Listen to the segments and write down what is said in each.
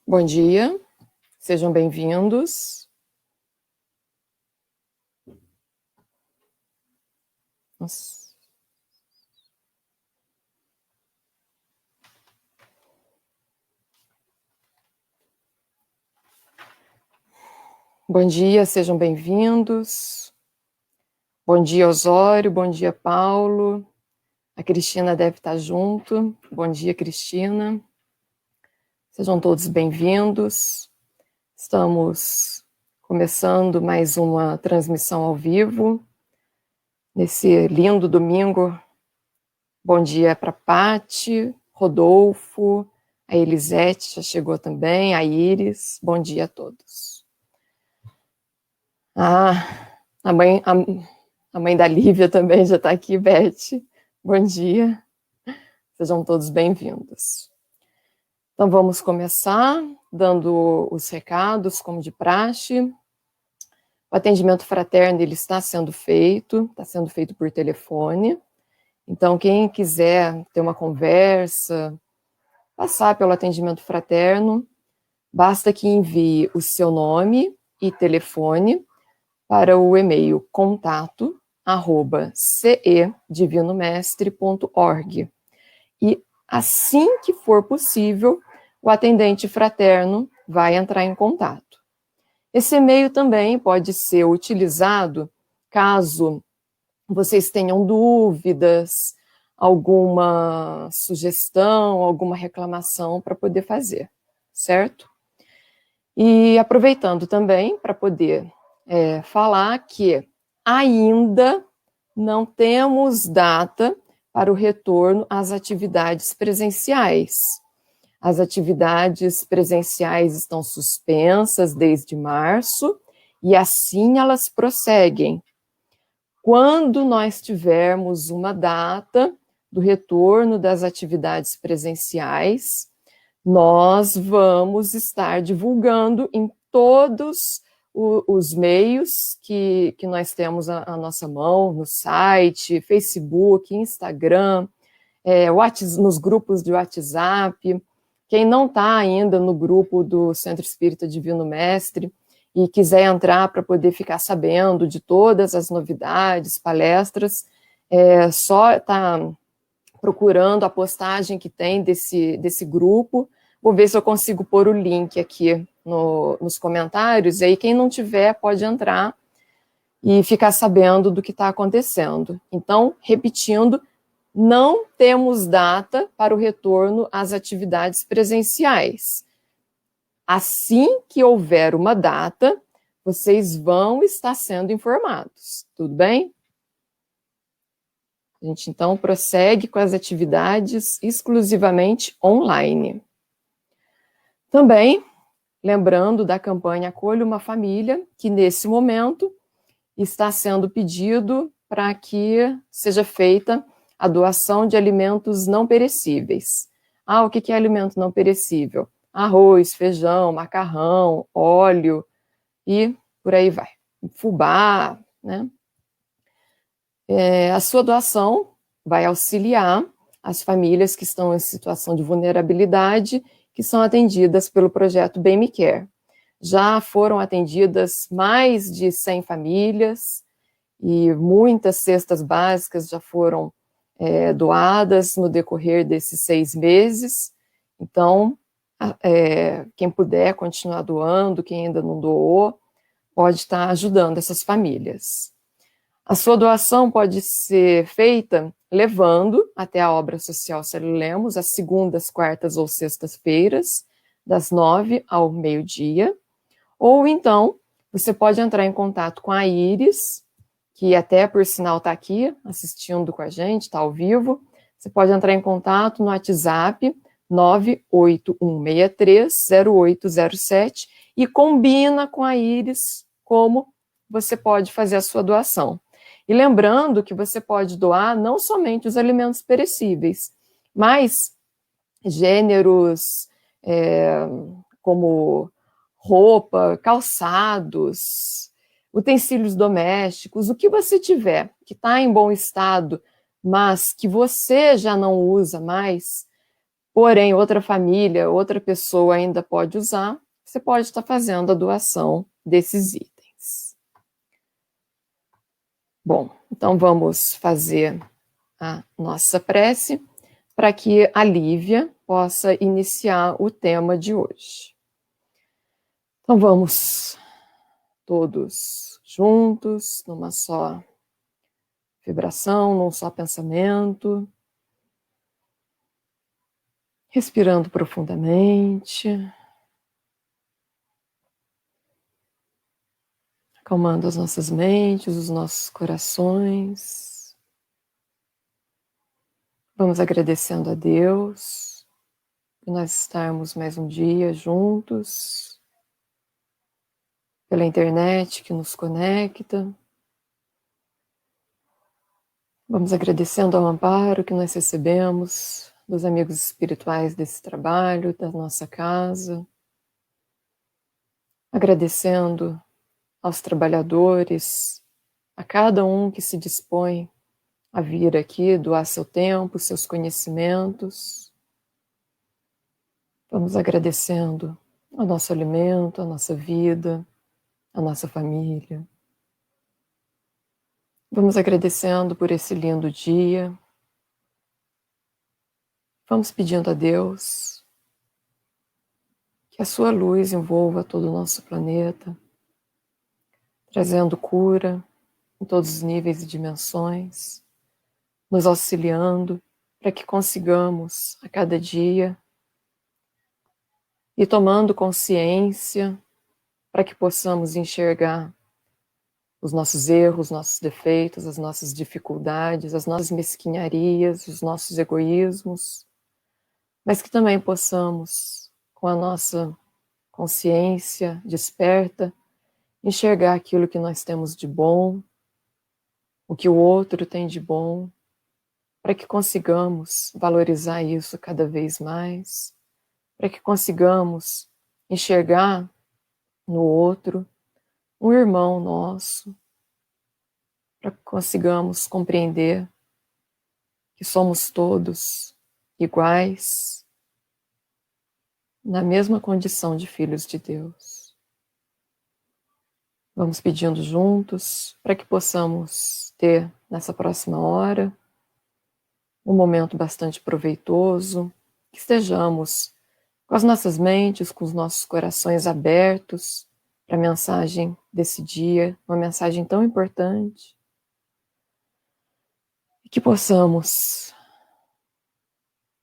Bom dia, sejam bem-vindos. Bom dia, sejam bem-vindos. Bom dia, Osório, bom dia, Paulo. A Cristina deve estar junto. Bom dia, Cristina. Sejam todos bem-vindos. Estamos começando mais uma transmissão ao vivo, nesse lindo domingo. Bom dia para Pati, Rodolfo, a Elisete já chegou também, a Iris. Bom dia a todos. A mãe da Lívia também já está aqui, Beth. Bom dia. Sejam todos bem-vindos. Então vamos começar dando os recados, como de praxe. O atendimento fraterno ele está sendo feito por telefone. Então quem quiser ter uma conversa, passar pelo atendimento fraterno, basta que envie o seu nome e telefone para o e-mail contato@cedivinomestre.org. E assim que for possível, o atendente fraterno vai entrar em contato. Esse e-mail também pode ser utilizado caso vocês tenham dúvidas, alguma sugestão, alguma reclamação para poder fazer, certo? E aproveitando também para poder falar que ainda não temos data para o retorno às atividades presenciais. As atividades presenciais estão suspensas desde março e assim elas prosseguem. Quando nós tivermos uma data do retorno das atividades presenciais, nós vamos estar divulgando em todos os meios que nós temos à nossa mão, no site, Facebook, Instagram, nos grupos de WhatsApp. Quem não está ainda no grupo do Centro Espírita Divino Mestre e quiser entrar para poder ficar sabendo de todas as novidades, palestras, só está procurando a postagem que tem desse grupo. Vou ver se eu consigo pôr o link aqui nos comentários, e aí quem não tiver pode entrar e ficar sabendo do que está acontecendo. Então, repetindo, não temos data para o retorno às atividades presenciais. Assim que houver uma data, vocês vão estar sendo informados, tudo bem? A gente então prossegue com as atividades exclusivamente online. Também, lembrando da campanha Acolha uma Família, que nesse momento está sendo pedido para que seja feita a doação de alimentos não perecíveis. O que é alimento não perecível? Arroz, feijão, macarrão, óleo e por aí vai. Fubá, né? A sua doação vai auxiliar as famílias que estão em situação de vulnerabilidade, que são atendidas pelo projeto Bem Me Quer. Já foram atendidas mais de 100 famílias e muitas cestas básicas já foram doadas no decorrer desses 6 meses. Então, quem puder continuar doando, quem ainda não doou, pode estar ajudando essas famílias. A sua doação pode ser feita levando até a obra social Célio Lemos, às segundas, quartas ou sextas-feiras, das 9 ao meio-dia. Ou então, você pode entrar em contato com a Iris, que até por sinal está aqui assistindo com a gente, está ao vivo. Você pode entrar em contato no WhatsApp 981630807 e combina com a Iris como você pode fazer a sua doação. E lembrando que você pode doar não somente os alimentos perecíveis, mas gêneros como roupa, calçados, utensílios domésticos, o que você tiver que está em bom estado, mas que você já não usa mais, porém outra família, outra pessoa ainda pode usar, você pode estar fazendo a doação desses itens. Bom, então vamos fazer a nossa prece para que a Lívia possa iniciar o tema de hoje. Então vamos todos juntos, numa só vibração, num só pensamento, respirando profundamente, acalmando as nossas mentes, os nossos corações. Vamos agradecendo a Deus por nós estarmos mais um dia juntos, pela internet que nos conecta. Vamos agradecendo ao amparo que nós recebemos dos amigos espirituais desse trabalho, da nossa casa. Agradecendo aos trabalhadores, a cada um que se dispõe a vir aqui, doar seu tempo, seus conhecimentos. Vamos agradecendo ao nosso alimento, a nossa vida, a nossa família. Vamos agradecendo por esse lindo dia. Vamos pedindo a Deus que a sua luz envolva todo o nosso planeta, trazendo cura em todos os níveis e dimensões, nos auxiliando para que consigamos a cada dia e tomando consciência para que possamos enxergar os nossos erros, nossos defeitos, as nossas dificuldades, as nossas mesquinharias, os nossos egoísmos, mas que também possamos, com a nossa consciência desperta, enxergar aquilo que nós temos de bom, o que o outro tem de bom, para que consigamos valorizar isso cada vez mais, para que consigamos enxergar no outro um irmão nosso, para que consigamos compreender que somos todos iguais, na mesma condição de filhos de Deus. Vamos pedindo juntos para que possamos ter, nessa próxima hora, um momento bastante proveitoso, que estejamos com as nossas mentes, com os nossos corações abertos para a mensagem desse dia, uma mensagem tão importante, e que possamos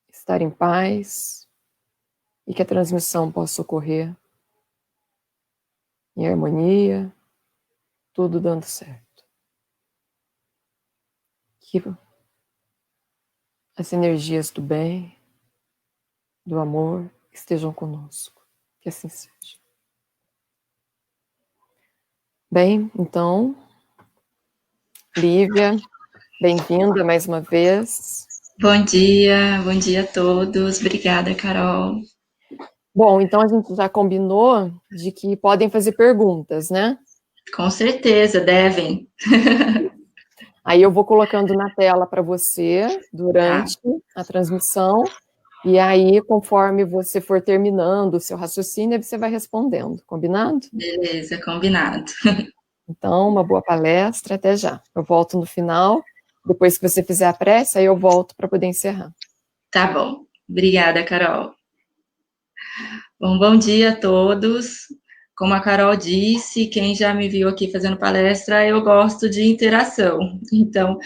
estar em paz e que a transmissão possa ocorrer em harmonia, tudo dando certo. Que as energias do bem, do amor, estejam conosco. Que assim seja. Bem, então, Lívia, bem-vinda mais uma vez. Bom dia a todos. Obrigada, Carol. Bom, então a gente já combinou de que podem fazer perguntas, né? Com certeza, devem. Aí eu vou colocando na tela para você durante a transmissão, e aí, conforme você for terminando o seu raciocínio, você vai respondendo, combinado? Beleza, combinado. Então, uma boa palestra, até já. Eu volto no final, depois que você fizer a prece, aí eu volto para poder encerrar. Tá bom. Obrigada, Carol. Bom dia a todos. Como a Carol disse, quem já me viu aqui fazendo palestra, eu gosto de interação. Então,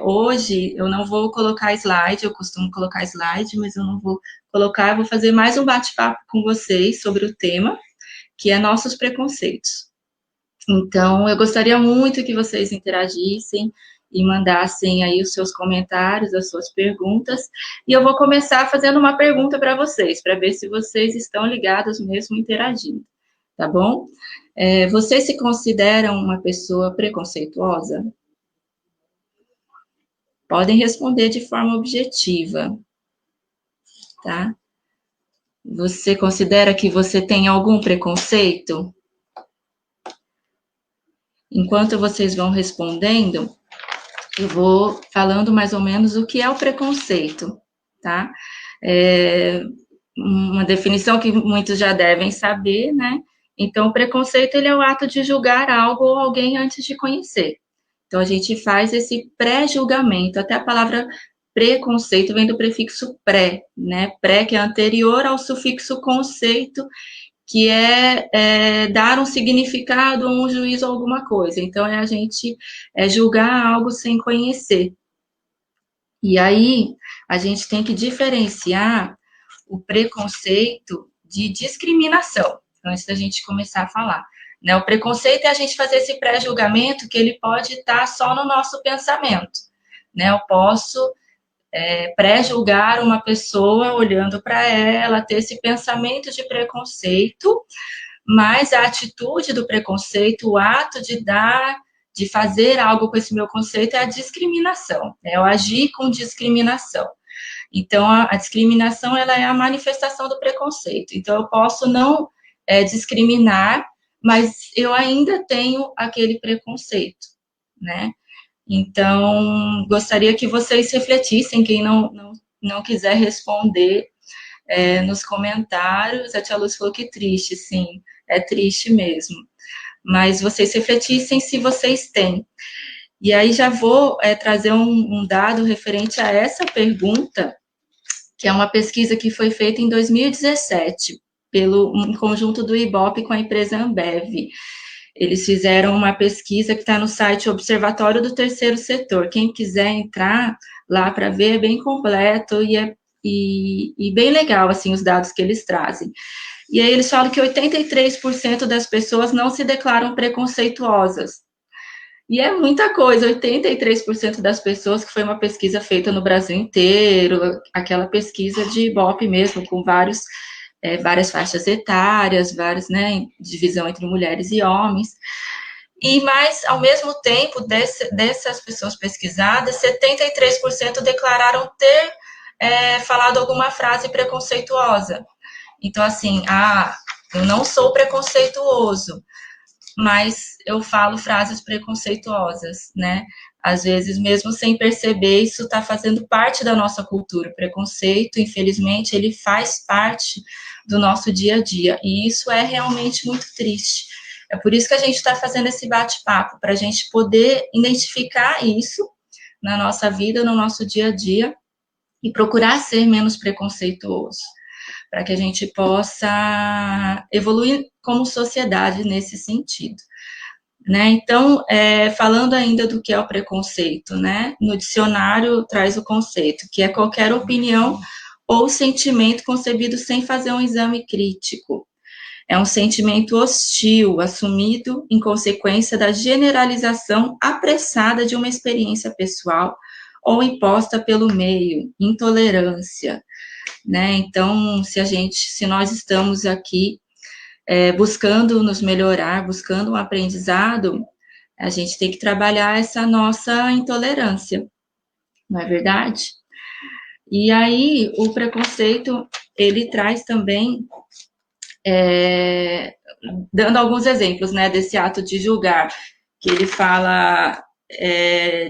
hoje eu não vou colocar slide, eu costumo colocar slide, mas eu não vou colocar, eu vou fazer mais um bate-papo com vocês sobre o tema, que é nossos preconceitos. Então, eu gostaria muito que vocês interagissem e mandassem aí os seus comentários, as suas perguntas. E eu vou começar fazendo uma pergunta para vocês, para ver se vocês estão ligados mesmo interagindo, tá bom? Vocês se consideram uma pessoa preconceituosa? Podem responder de forma objetiva, tá? Você considera que você tem algum preconceito? Enquanto vocês vão respondendo, eu vou falando mais ou menos o que é o preconceito, tá? Uma definição que muitos já devem saber, né? Então, o preconceito, ele é o ato de julgar algo ou alguém antes de conhecer. Então, a gente faz esse pré-julgamento, até a palavra preconceito vem do prefixo pré, né? Pré, que é anterior ao sufixo conceito, que é dar um significado, um juízo a alguma coisa. Então, é a gente julgar algo sem conhecer. E aí, a gente tem que diferenciar o preconceito de discriminação, antes da gente começar a falar. Né? O preconceito é a gente fazer esse pré-julgamento que ele pode estar só no nosso pensamento. Né? Eu posso pré-julgar uma pessoa olhando para ela, ter esse pensamento de preconceito, mas a atitude do preconceito, o ato de fazer algo com esse meu conceito é a discriminação, é o agir com discriminação. Então, a discriminação, ela é a manifestação do preconceito. Então, eu posso não discriminar, mas eu ainda tenho aquele preconceito, né? Então, gostaria que vocês refletissem, quem não quiser responder nos comentários. A tia Luz falou que triste, sim, é triste mesmo. Mas vocês refletissem se vocês têm. E aí já vou trazer um dado referente a essa pergunta, que é uma pesquisa que foi feita em 2017, pelo um conjunto do Ibope com a empresa Ambev. Eles fizeram uma pesquisa que está no site Observatório do Terceiro Setor. Quem quiser entrar lá para ver, é bem completo e bem legal, assim, os dados que eles trazem. E aí eles falam que 83% das pessoas não se declaram preconceituosas. E é muita coisa, 83% das pessoas, que foi uma pesquisa feita no Brasil inteiro, aquela pesquisa de Ibope mesmo, com várias faixas etárias, né, divisão entre mulheres e homens. Mas, ao mesmo tempo, dessas pessoas pesquisadas, 73% declararam ter falado alguma frase preconceituosa. Então, assim, eu não sou preconceituoso, mas eu falo frases preconceituosas, né? Às vezes, mesmo sem perceber, isso está fazendo parte da nossa cultura. O preconceito, infelizmente, ele faz parte do nosso dia a dia, e isso é realmente muito triste. É por isso que a gente está fazendo esse bate-papo, para a gente poder identificar isso na nossa vida, no nosso dia a dia, e procurar ser menos preconceituoso, para que a gente possa evoluir como sociedade nesse sentido. Né? Então, falando ainda do que é o preconceito, né? No dicionário traz o conceito, que é qualquer opinião ou sentimento concebido sem fazer um exame crítico. É um sentimento hostil, assumido em consequência da generalização apressada de uma experiência pessoal ou imposta pelo meio, intolerância, né? Então, se nós estamos aqui buscando nos melhorar, buscando um aprendizado, a gente tem que trabalhar essa nossa intolerância, não é verdade? E aí, o preconceito, ele traz também, dando alguns exemplos, né, desse ato de julgar, que ele fala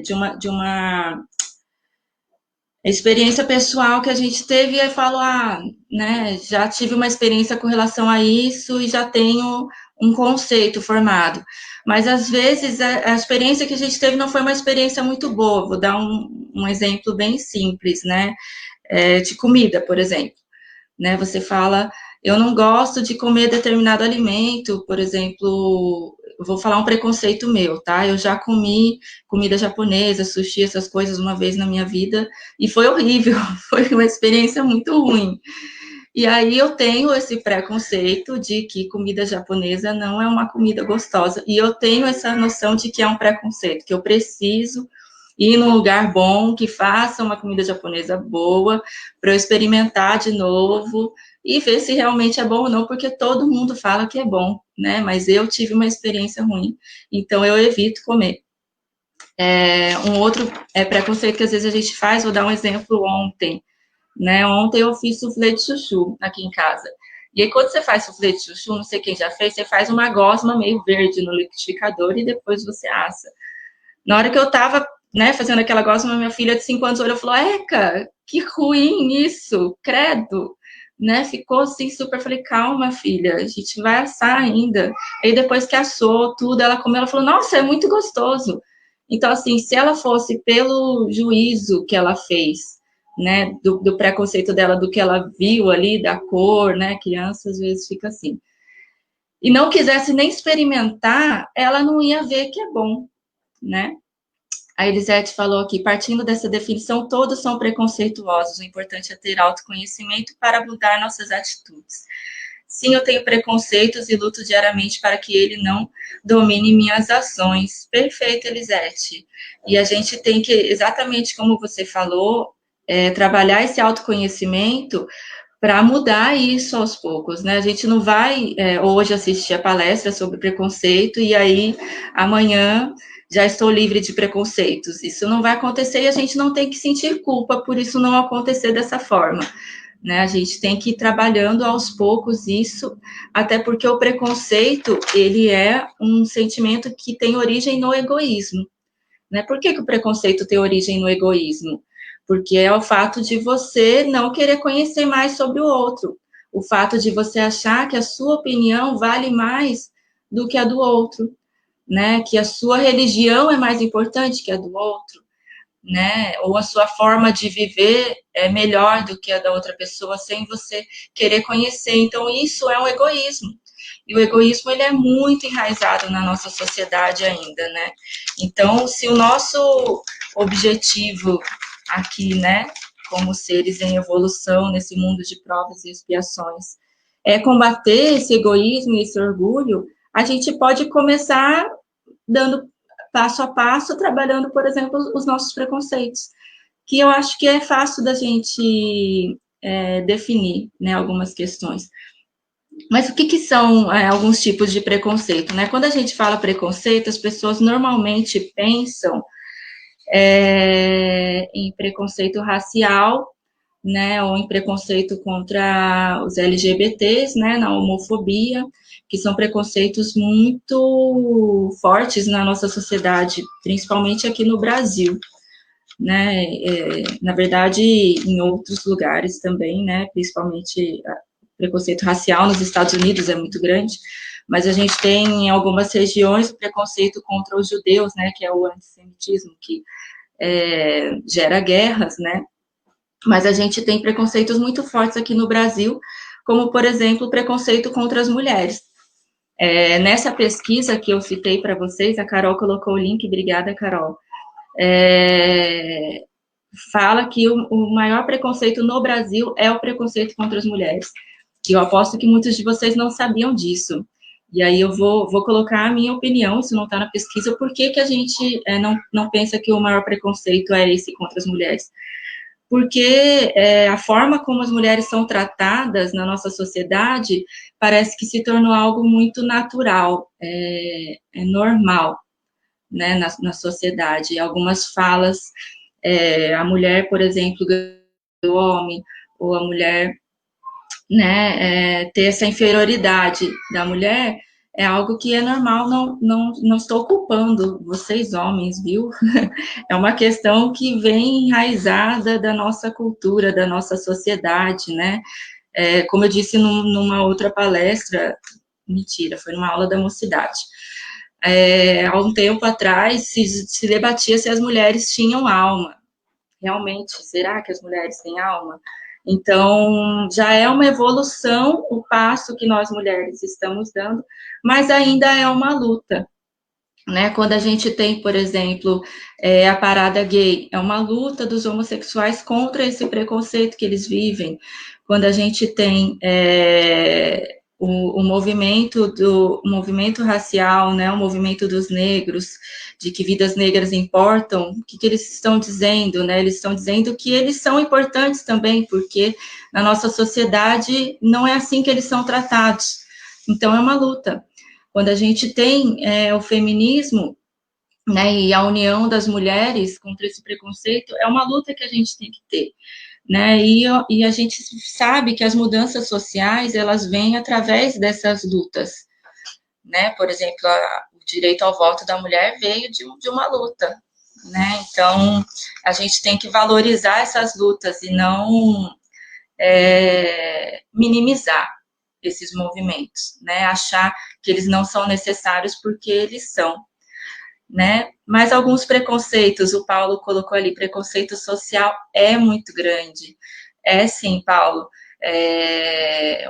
de uma experiência pessoal que a gente teve, e eu falo, né, já tive uma experiência com relação a isso e já tenho um conceito formado. Mas, às vezes, a experiência que a gente teve não foi uma experiência muito boa. Vou dar um exemplo bem simples, né, de comida, por exemplo. Né, você fala, eu não gosto de comer determinado alimento, por exemplo, eu vou falar um preconceito meu, tá? Eu já comi comida japonesa, sushi, essas coisas uma vez na minha vida, e foi horrível, foi uma experiência muito ruim. E aí eu tenho esse preconceito de que comida japonesa não é uma comida gostosa, e eu tenho essa noção de que é um preconceito, que eu preciso ir num lugar bom, que faça uma comida japonesa boa, para eu experimentar de novo e ver se realmente é bom ou não, porque todo mundo fala que é bom, né? Mas eu tive uma experiência ruim, então eu evito comer. Um outro preconceito que às vezes a gente faz, vou dar um exemplo ontem, né? Ontem eu fiz soufflé de chuchu aqui em casa. E aí, quando você faz soufflé de chuchu, não sei quem já fez, você faz uma gosma meio verde no liquidificador e depois você assa. Na hora que eu tava, né, fazendo aquela gosma, minha filha de 5 anos olhou e falou, Eca, que ruim isso, credo, né? Ficou assim super, falei, calma, filha, a gente vai assar ainda. Aí depois que assou tudo, ela comeu, ela falou, nossa, é muito gostoso. Então, assim, se ela fosse pelo juízo que ela fez, né, do preconceito dela, do que ela viu ali, da cor, né, criança às vezes fica assim, e não quisesse nem experimentar, ela não ia ver que é bom, né? A Elisete falou aqui, partindo dessa definição, todos são preconceituosos, o importante é ter autoconhecimento para mudar nossas atitudes. Sim, eu tenho preconceitos e luto diariamente para que ele não domine minhas ações. Perfeito, Elisete. E a gente tem que, exatamente como você falou, trabalhar esse autoconhecimento para mudar isso aos poucos, né? A gente não vai hoje assistir a palestra sobre preconceito e aí amanhã já estou livre de preconceitos. Isso não vai acontecer e a gente não tem que sentir culpa por isso não acontecer dessa forma, né? A gente tem que ir trabalhando aos poucos isso, até porque o preconceito, ele é um sentimento que tem origem no egoísmo, né? Por que o preconceito tem origem no egoísmo? Porque é o fato de você não querer conhecer mais sobre o outro, o fato de você achar que a sua opinião vale mais do que a do outro, né? Que a sua religião é mais importante que a do outro, né? Ou a sua forma de viver é melhor do que a da outra pessoa, sem você querer conhecer. Então, isso é um egoísmo. E o egoísmo, ele é muito enraizado na nossa sociedade ainda, né? Então, se o nosso objetivo aqui, né, como seres em evolução, nesse mundo de provas e expiações, é combater esse egoísmo e esse orgulho, a gente pode começar dando passo a passo, trabalhando, por exemplo, os nossos preconceitos, que eu acho que é fácil da gente definir, né, algumas questões. Mas o que são alguns tipos de preconceito, né? Quando a gente fala preconceito, as pessoas normalmente pensam em preconceito racial, né, ou em preconceito contra os LGBTs, né, na homofobia, que são preconceitos muito fortes na nossa sociedade, principalmente aqui no Brasil, né, na verdade, em outros lugares também, né, principalmente preconceito racial nos Estados Unidos é muito grande, mas a gente tem em algumas regiões o preconceito contra os judeus, né, que é o antissemitismo, que gera guerras, né, mas a gente tem preconceitos muito fortes aqui no Brasil, como, por exemplo, o preconceito contra as mulheres. Nessa pesquisa que eu citei para vocês, a Carol colocou o link, obrigada, Carol, fala que o maior preconceito no Brasil é o preconceito contra as mulheres, que eu aposto que muitos de vocês não sabiam disso. E aí eu vou colocar a minha opinião, se não está na pesquisa, por que a gente não pensa que o maior preconceito é esse contra as mulheres? Porque a forma como as mulheres são tratadas na nossa sociedade parece que se tornou algo muito natural, normal, né, na sociedade. Algumas falas, a mulher, por exemplo, do homem, ou a mulher, né, ter essa inferioridade da mulher, é algo que é normal, não estou culpando vocês homens, viu? É uma questão que vem enraizada da nossa cultura, da nossa sociedade, né? Como eu disse numa outra palestra, mentira, foi numa aula da mocidade. Há um tempo atrás se debatia se as mulheres tinham alma. Realmente, será que as mulheres têm alma? Então, já é uma evolução o passo que nós mulheres estamos dando, mas ainda é uma luta, né? Quando a gente tem, por exemplo, a parada gay, é uma luta dos homossexuais contra esse preconceito que eles vivem. Quando a gente tem o movimento racial, né? O movimento dos negros, de que vidas negras importam, o que eles estão dizendo, né? Eles estão dizendo que eles são importantes também, porque na nossa sociedade não é assim que eles são tratados. Então, é uma luta. Quando a gente tem o feminismo, né, e a união das mulheres contra esse preconceito, é uma luta que a gente tem que ter, né, e a gente sabe que as mudanças sociais, elas vêm através dessas lutas, né, por exemplo, o direito ao voto da mulher veio de uma luta, né? Então, a gente tem que valorizar essas lutas e não minimizar esses movimentos, né? Achar que eles não são necessários porque eles são, né? Mas alguns preconceitos, o Paulo colocou ali, preconceito social é muito grande. É sim, Paulo,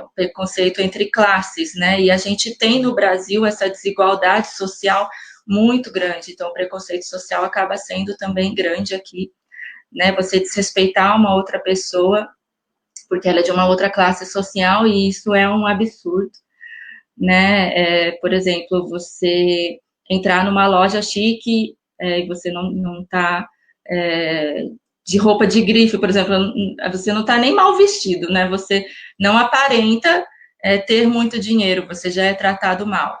o preconceito entre classes, né? E a gente tem no Brasil essa desigualdade social muito grande, então o preconceito social acaba sendo também grande aqui, né? Você desrespeitar uma outra pessoa porque ela é de uma outra classe social e isso é um absurdo, né? Por exemplo, você entrar numa loja chique e você não tá de roupa de grife, por exemplo, você não tá nem mal vestido, né? Você não aparenta ter muito dinheiro, você já é tratado mal,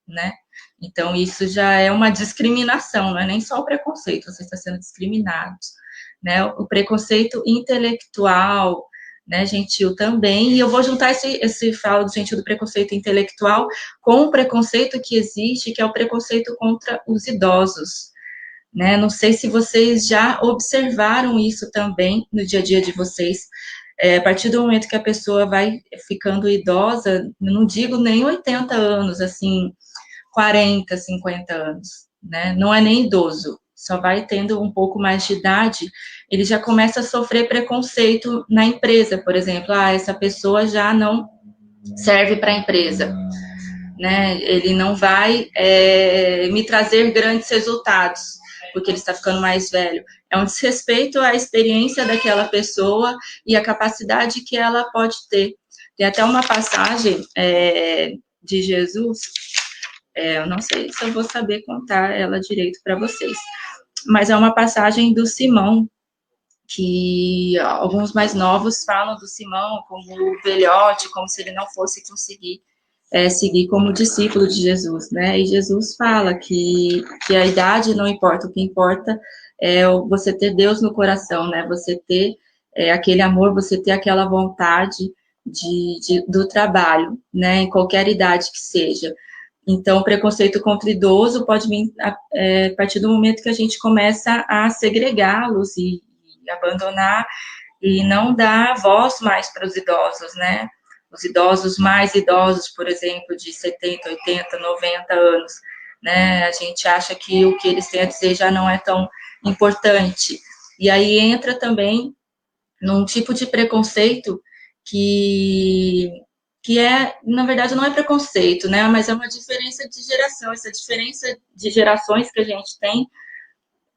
né? Então, isso já é uma discriminação, não é nem só o preconceito, você está sendo discriminado, né? O preconceito intelectual, né, gentil também, e eu vou juntar esse falo do gentil do preconceito intelectual com o preconceito que existe, que é o preconceito contra os idosos, né? Não sei se vocês já observaram isso também no dia a dia de vocês. A partir do momento que a pessoa vai ficando idosa, não digo nem 80 anos, assim, 40, 50 anos, né? Não é nem idoso, só vai tendo um pouco mais de idade, ele já começa a sofrer preconceito na empresa, por exemplo, essa pessoa já não serve para a empresa, né? Ele não vai me trazer grandes resultados, porque ele está ficando mais velho. É um desrespeito à experiência daquela pessoa e à capacidade que ela pode ter. Tem até uma passagem de Jesus, eu não sei se eu vou saber contar ela direito para vocês, mas é uma passagem do Simão, que alguns mais novos falam do Simão como velhote, como se ele não fosse conseguir seguir como discípulo de Jesus, né? E Jesus fala que a idade não importa, o que importa é você ter Deus no coração, né? Você ter aquele amor, você ter aquela vontade do trabalho, né? Em qualquer idade que seja. Então, o preconceito contra idoso pode vir a partir do momento que a gente começa a segregá-los e abandonar e não dar voz mais para os idosos, né? Os idosos mais idosos, por exemplo, de 70, 80, 90 anos, né? A gente acha que o que eles têm a dizer já não é tão importante. E aí entra também num tipo de preconceito que na verdade, não é preconceito, né? Mas é uma diferença de geração, essa diferença de gerações que a gente tem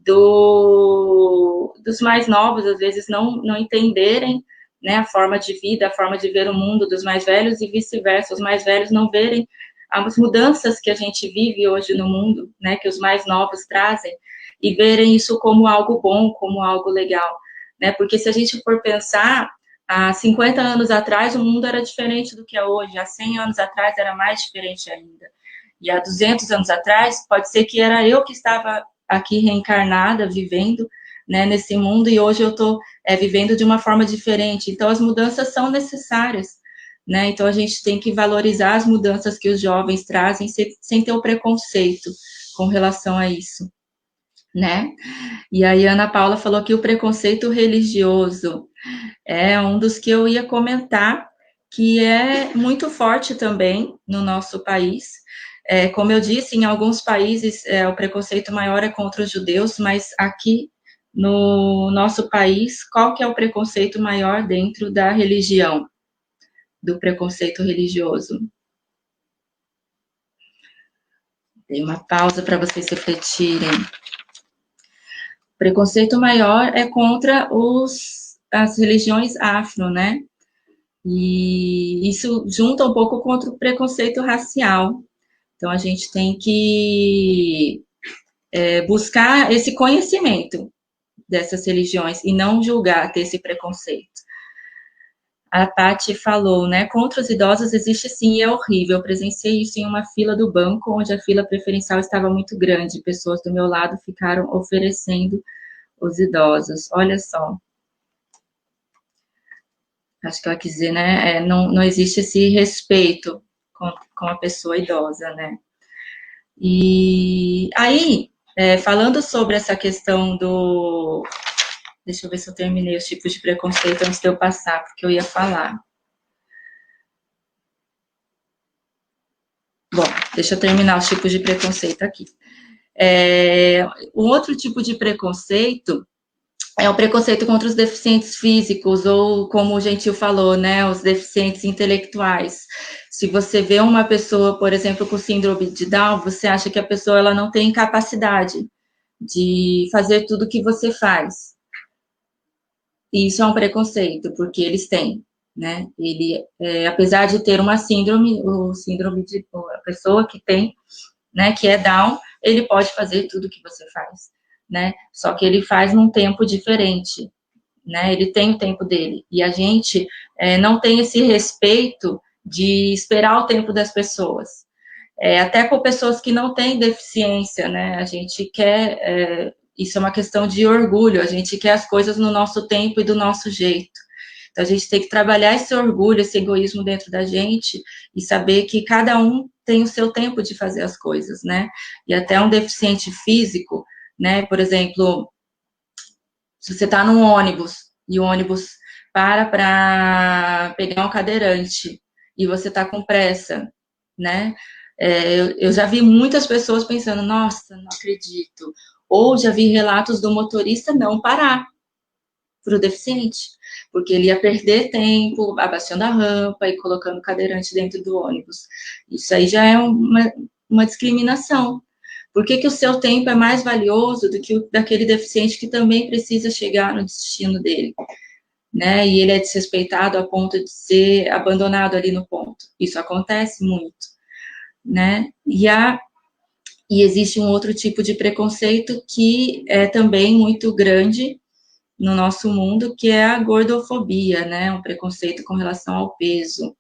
dos mais novos, às vezes, não entenderem, né, a forma de vida, a forma de ver o mundo dos mais velhos e vice-versa, os mais velhos não verem as mudanças que a gente vive hoje no mundo, né, que os mais novos trazem, e verem isso como algo bom, como algo legal, né, porque se a gente for pensar, há 50 anos atrás o mundo era diferente do que é hoje, há 100 anos atrás era mais diferente ainda, e há 200 anos atrás pode ser que era eu que estava aqui reencarnada, vivendo, né, nesse mundo, e hoje eu estou vivendo de uma forma diferente. Então, as mudanças são necessárias, né? Então, a gente tem que valorizar as mudanças que os jovens trazem sem ter o preconceito com relação a isso, né? E aí, Ana Paula falou que o preconceito religioso é um dos que eu ia comentar, que é muito forte também no nosso país. Como eu disse, em alguns países o preconceito maior é contra os judeus, mas aqui no nosso país, qual que é o preconceito maior dentro da religião, do preconceito religioso? Dei uma pausa para vocês refletirem. O preconceito maior é contra as religiões afro, né? E isso junta um pouco contra o preconceito racial. Então, a gente tem que buscar esse conhecimento dessas religiões e não julgar, ter esse preconceito. A Paty falou, né, contra os idosos existe sim e é horrível. Eu presenciei isso em uma fila do banco, onde a fila preferencial estava muito grande. Pessoas do meu lado ficaram oferecendo os idosos. Olha só. Acho que ela quis dizer, né, não existe esse respeito com a pessoa idosa, né. E aí, falando sobre essa questão do... Deixa eu ver se eu terminei os tipos de preconceito antes de eu passar, porque eu ia falar. Bom, deixa eu terminar os tipos de preconceito aqui. Um outro tipo de preconceito é o preconceito contra os deficientes físicos, ou como o Gentil falou, né, os deficientes intelectuais. Se você vê uma pessoa, por exemplo, com síndrome de Down, você acha que a pessoa ela não tem capacidade de fazer tudo o que você faz. E isso é um preconceito, porque eles têm, né? Ele, apesar de ter uma síndrome, a pessoa que tem, né, que é Down, ele pode fazer tudo o que você faz, né? Só que ele faz num tempo diferente, né? Ele tem o tempo dele. E a gente não tem esse respeito de esperar o tempo das pessoas. Até com pessoas que não têm deficiência, né? A gente quer... isso é uma questão de orgulho, a gente quer as coisas no nosso tempo e do nosso jeito. Então, a gente tem que trabalhar esse orgulho, esse egoísmo dentro da gente e saber que cada um tem o seu tempo de fazer as coisas, né? E até um deficiente físico, né? Por exemplo, se você está num ônibus e o ônibus para pegar um cadeirante e você está com pressa, né? Eu já vi muitas pessoas pensando, nossa, não acredito. Ou já vi relatos do motorista não parar para o deficiente, porque ele ia perder tempo abaixando a rampa e colocando o cadeirante dentro do ônibus. Isso aí já é uma discriminação. Por que o seu tempo é mais valioso do que o daquele deficiente que também precisa chegar no destino dele, né? E ele é desrespeitado a ponto de ser abandonado ali no ponto. Isso acontece muito, né? E existe um outro tipo de preconceito que é também muito grande no nosso mundo, que é a gordofobia, né? Um preconceito com relação ao peso.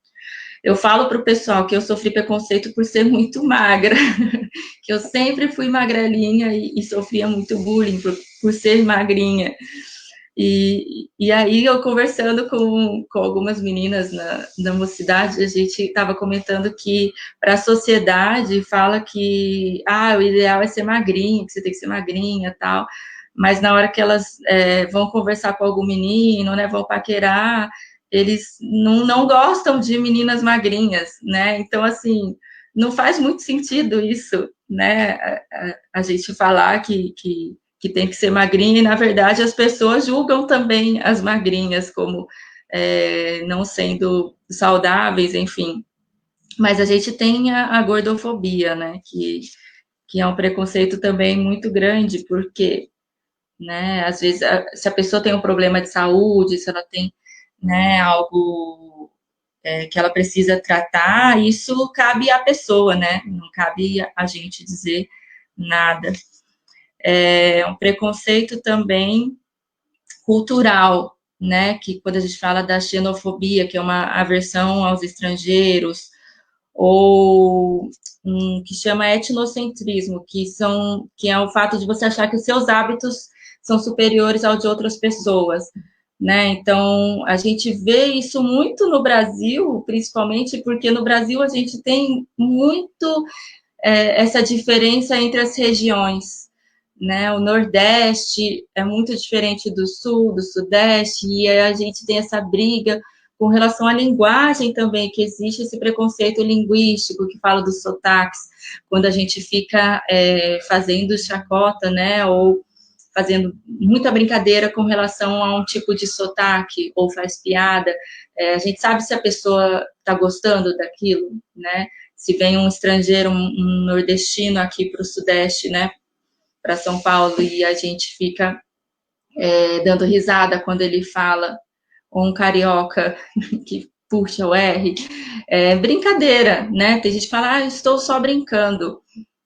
Eu falo para o pessoal que eu sofri preconceito por ser muito magra, que eu sempre fui magrelinha e sofria muito bullying por ser magrinha. E aí, eu conversando com algumas meninas na mocidade, a gente estava comentando que para a sociedade fala que o ideal é ser magrinha, que você tem que ser magrinha e tal, mas na hora que elas vão conversar com algum menino, né, vão paquerar, eles não gostam de meninas magrinhas, né? Então, assim, não faz muito sentido isso, né? A gente falar que tem que ser magrinha, e, na verdade, as pessoas julgam também as magrinhas como não sendo saudáveis, enfim. Mas a gente tem a gordofobia, né? Que é um preconceito também muito grande, porque, né, às vezes, se a pessoa tem um problema de saúde, se ela tem, né, algo que ela precisa tratar, isso cabe à pessoa, né? Não cabe a gente dizer nada. Um preconceito também cultural, né? Que quando a gente fala da xenofobia, que é uma aversão aos estrangeiros, ou que chama etnocentrismo, que é o fato de você achar que os seus hábitos são superiores aos de outras pessoas, né? Então, a gente vê isso muito no Brasil, principalmente porque no Brasil a gente tem muito essa diferença entre as regiões, né? O Nordeste é muito diferente do Sul, do Sudeste, e a gente tem essa briga com relação à linguagem também, que existe esse preconceito linguístico, que fala dos sotaques, quando a gente fica fazendo chacota, né, ou fazendo muita brincadeira com relação a um tipo de sotaque, ou faz piada, a gente sabe se a pessoa está gostando daquilo, né? Se vem um estrangeiro, um nordestino aqui para o Sudeste, né, para São Paulo, e a gente fica dando risada quando ele fala, ou um carioca que puxa o R, brincadeira, né? Tem gente que fala, estou só brincando,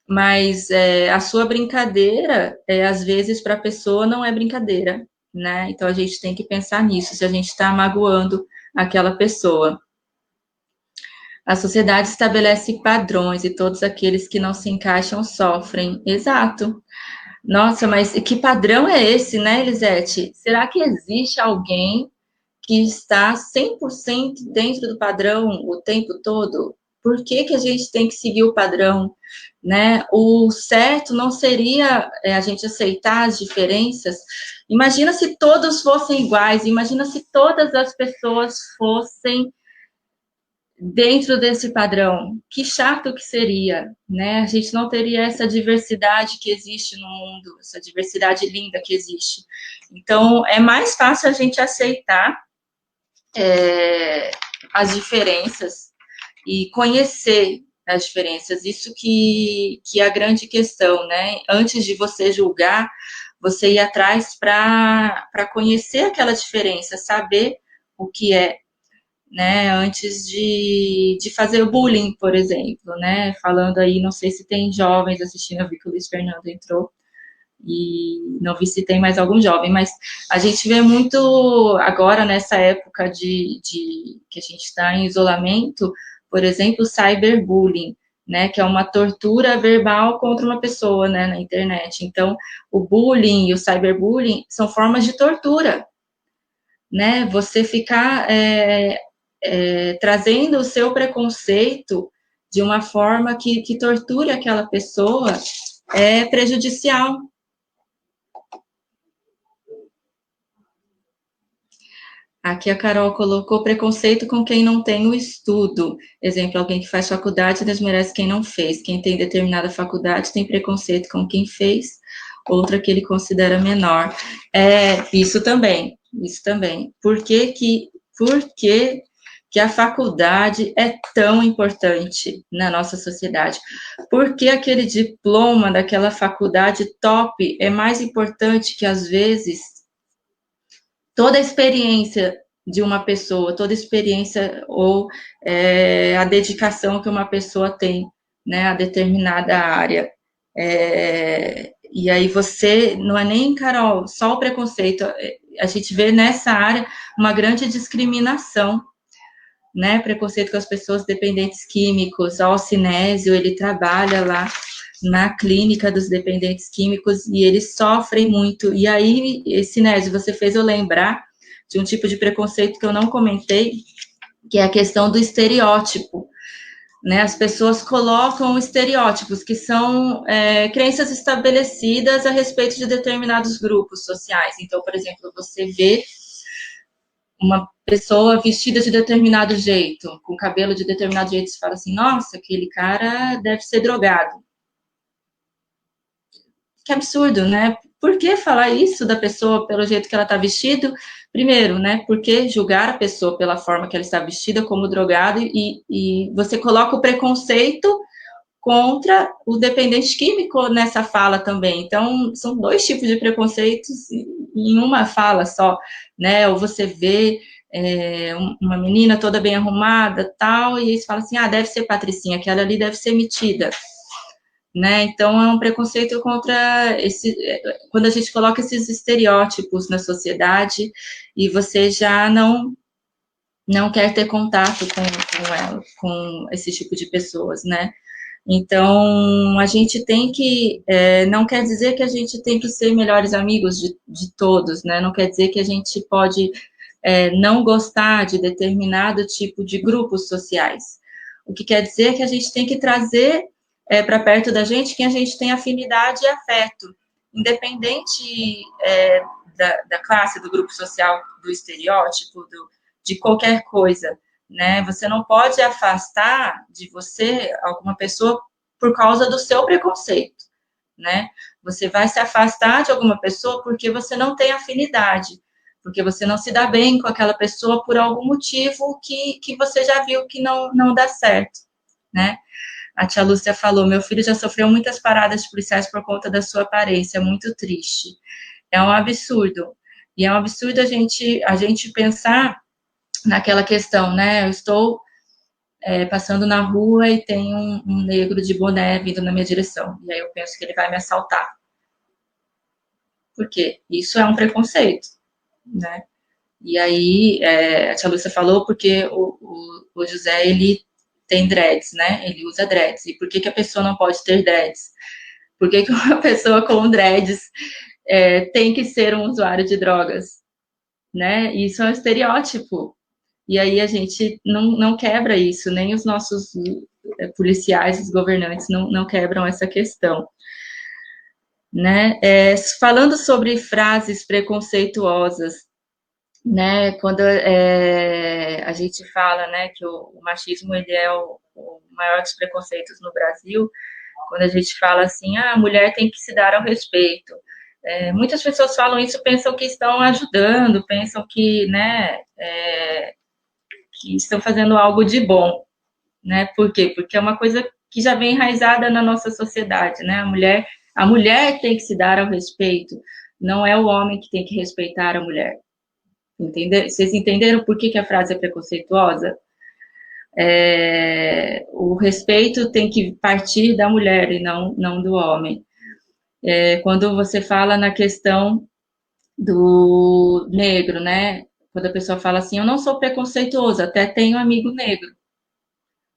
mas a sua brincadeira, às vezes, para a pessoa não é brincadeira, né? Então, a gente tem que pensar nisso, se a gente está magoando aquela pessoa. A sociedade estabelece padrões e todos aqueles que não se encaixam sofrem. Exato. Nossa, mas que padrão é esse, né, Elisete? Será que existe alguém que está 100% dentro do padrão o tempo todo? Por que que a gente tem que seguir o padrão, né? O certo não seria a gente aceitar as diferenças. Imagina se todos fossem iguais, imagina se todas as pessoas fossem dentro desse padrão. Que chato que seria, né? A gente não teria essa diversidade que existe no mundo, essa diversidade linda que existe. Então, é mais fácil a gente aceitar as diferenças e conhecer as diferenças. Isso que é a grande questão, né? Antes de você julgar, você ir atrás para conhecer aquela diferença, saber o que é, né? Antes de fazer bullying, por exemplo, né? Falando aí, não sei se tem jovens assistindo, eu vi que o Luiz Fernando entrou, e não vi se tem mais algum jovem, mas a gente vê muito agora nessa época que a gente está em isolamento, por exemplo, cyberbullying, né, que é uma tortura verbal contra uma pessoa, né, na internet. Então, o bullying e o cyberbullying são formas de tortura, né, você ficar trazendo o seu preconceito de uma forma que torture aquela pessoa é prejudicial. Aqui a Carol colocou preconceito com quem não tem o estudo. Exemplo, alguém que faz faculdade desmerece quem não fez. Quem tem determinada faculdade tem preconceito com quem fez, outra que ele considera menor. Isso também, isso também. Por que que a faculdade é tão importante na nossa sociedade? Por que aquele diploma daquela faculdade top é mais importante que, às vezes, toda a experiência de uma pessoa, toda a experiência ou a dedicação que uma pessoa tem, né, a determinada área. E aí você, não é nem, Carol, só o preconceito, a gente vê nessa área uma grande discriminação, né, preconceito com as pessoas dependentes químicos. O Alcinésio, ele trabalha lá na clínica dos dependentes químicos e eles sofrem muito. E aí, Sinésio, você fez eu lembrar de um tipo de preconceito que eu não comentei, que é a questão do estereótipo, né? As pessoas colocam estereótipos, que são crenças estabelecidas a respeito de determinados grupos sociais. Então, por exemplo, você vê uma pessoa vestida de determinado jeito, com cabelo de determinado jeito, você fala assim, nossa, aquele cara deve ser drogado. Que absurdo, né? Por que falar isso da pessoa pelo jeito que ela está vestida? Primeiro, né? Por que julgar a pessoa pela forma que ela está vestida como drogado e você coloca o preconceito contra o dependente químico nessa fala também. Então, são dois tipos de preconceitos em uma fala só, né? Ou você vê uma menina toda bem arrumada, tal, e eles falam assim, deve ser patricinha, aquela ali deve ser metida. Né? Então, é um preconceito contra quando a gente coloca esses estereótipos na sociedade e você já não quer ter contato com esse tipo de pessoas, né? Então, a gente tem que, não quer dizer que a gente tem que ser melhores amigos de todos, né? Não quer dizer que a gente pode não gostar de determinado tipo de grupos sociais. O que quer dizer que a gente tem que trazer para perto da gente quem a gente tem afinidade e afeto, independente da classe, do grupo social, do estereótipo, de qualquer coisa, né? Você não pode afastar de você alguma pessoa por causa do seu preconceito, né? Você vai se afastar de alguma pessoa porque você não tem afinidade, porque você não se dá bem com aquela pessoa por algum motivo que você já viu que não dá certo, né? A tia Lúcia falou, meu filho já sofreu muitas paradas policiais por conta da sua aparência, muito triste. É um absurdo. E é um absurdo a gente pensar naquela questão, né? Eu estou passando na rua e tem um negro de boné vindo na minha direção. E aí eu penso que ele vai me assaltar. Por quê? Isso é um preconceito, né? E aí, a tia Lúcia falou porque o José, ele tem dreads, né? Ele usa dreads. E por que a pessoa não pode ter dreads? Por que uma pessoa com dreads tem que ser um usuário de drogas? Né? Isso é um estereótipo. E aí a gente não quebra isso, nem os nossos policiais, os governantes não quebram essa questão. Né? Falando sobre frases preconceituosas, né? Quando a gente fala, né, que o machismo ele é o maior dos preconceitos no Brasil, quando a gente fala assim, a mulher tem que se dar ao respeito. Muitas pessoas falam isso, pensam que estão ajudando, pensam que, né, que estão fazendo algo de bom, né? Por quê? Porque é uma coisa que já vem enraizada na nossa sociedade, né? A mulher tem que se dar ao respeito, não é o homem que tem que respeitar a mulher. Vocês entenderam por que a frase é preconceituosa? O respeito tem que partir da mulher e não do homem. Quando você fala na questão do negro, né? Quando a pessoa fala assim, eu não sou preconceituoso, até tenho amigo negro.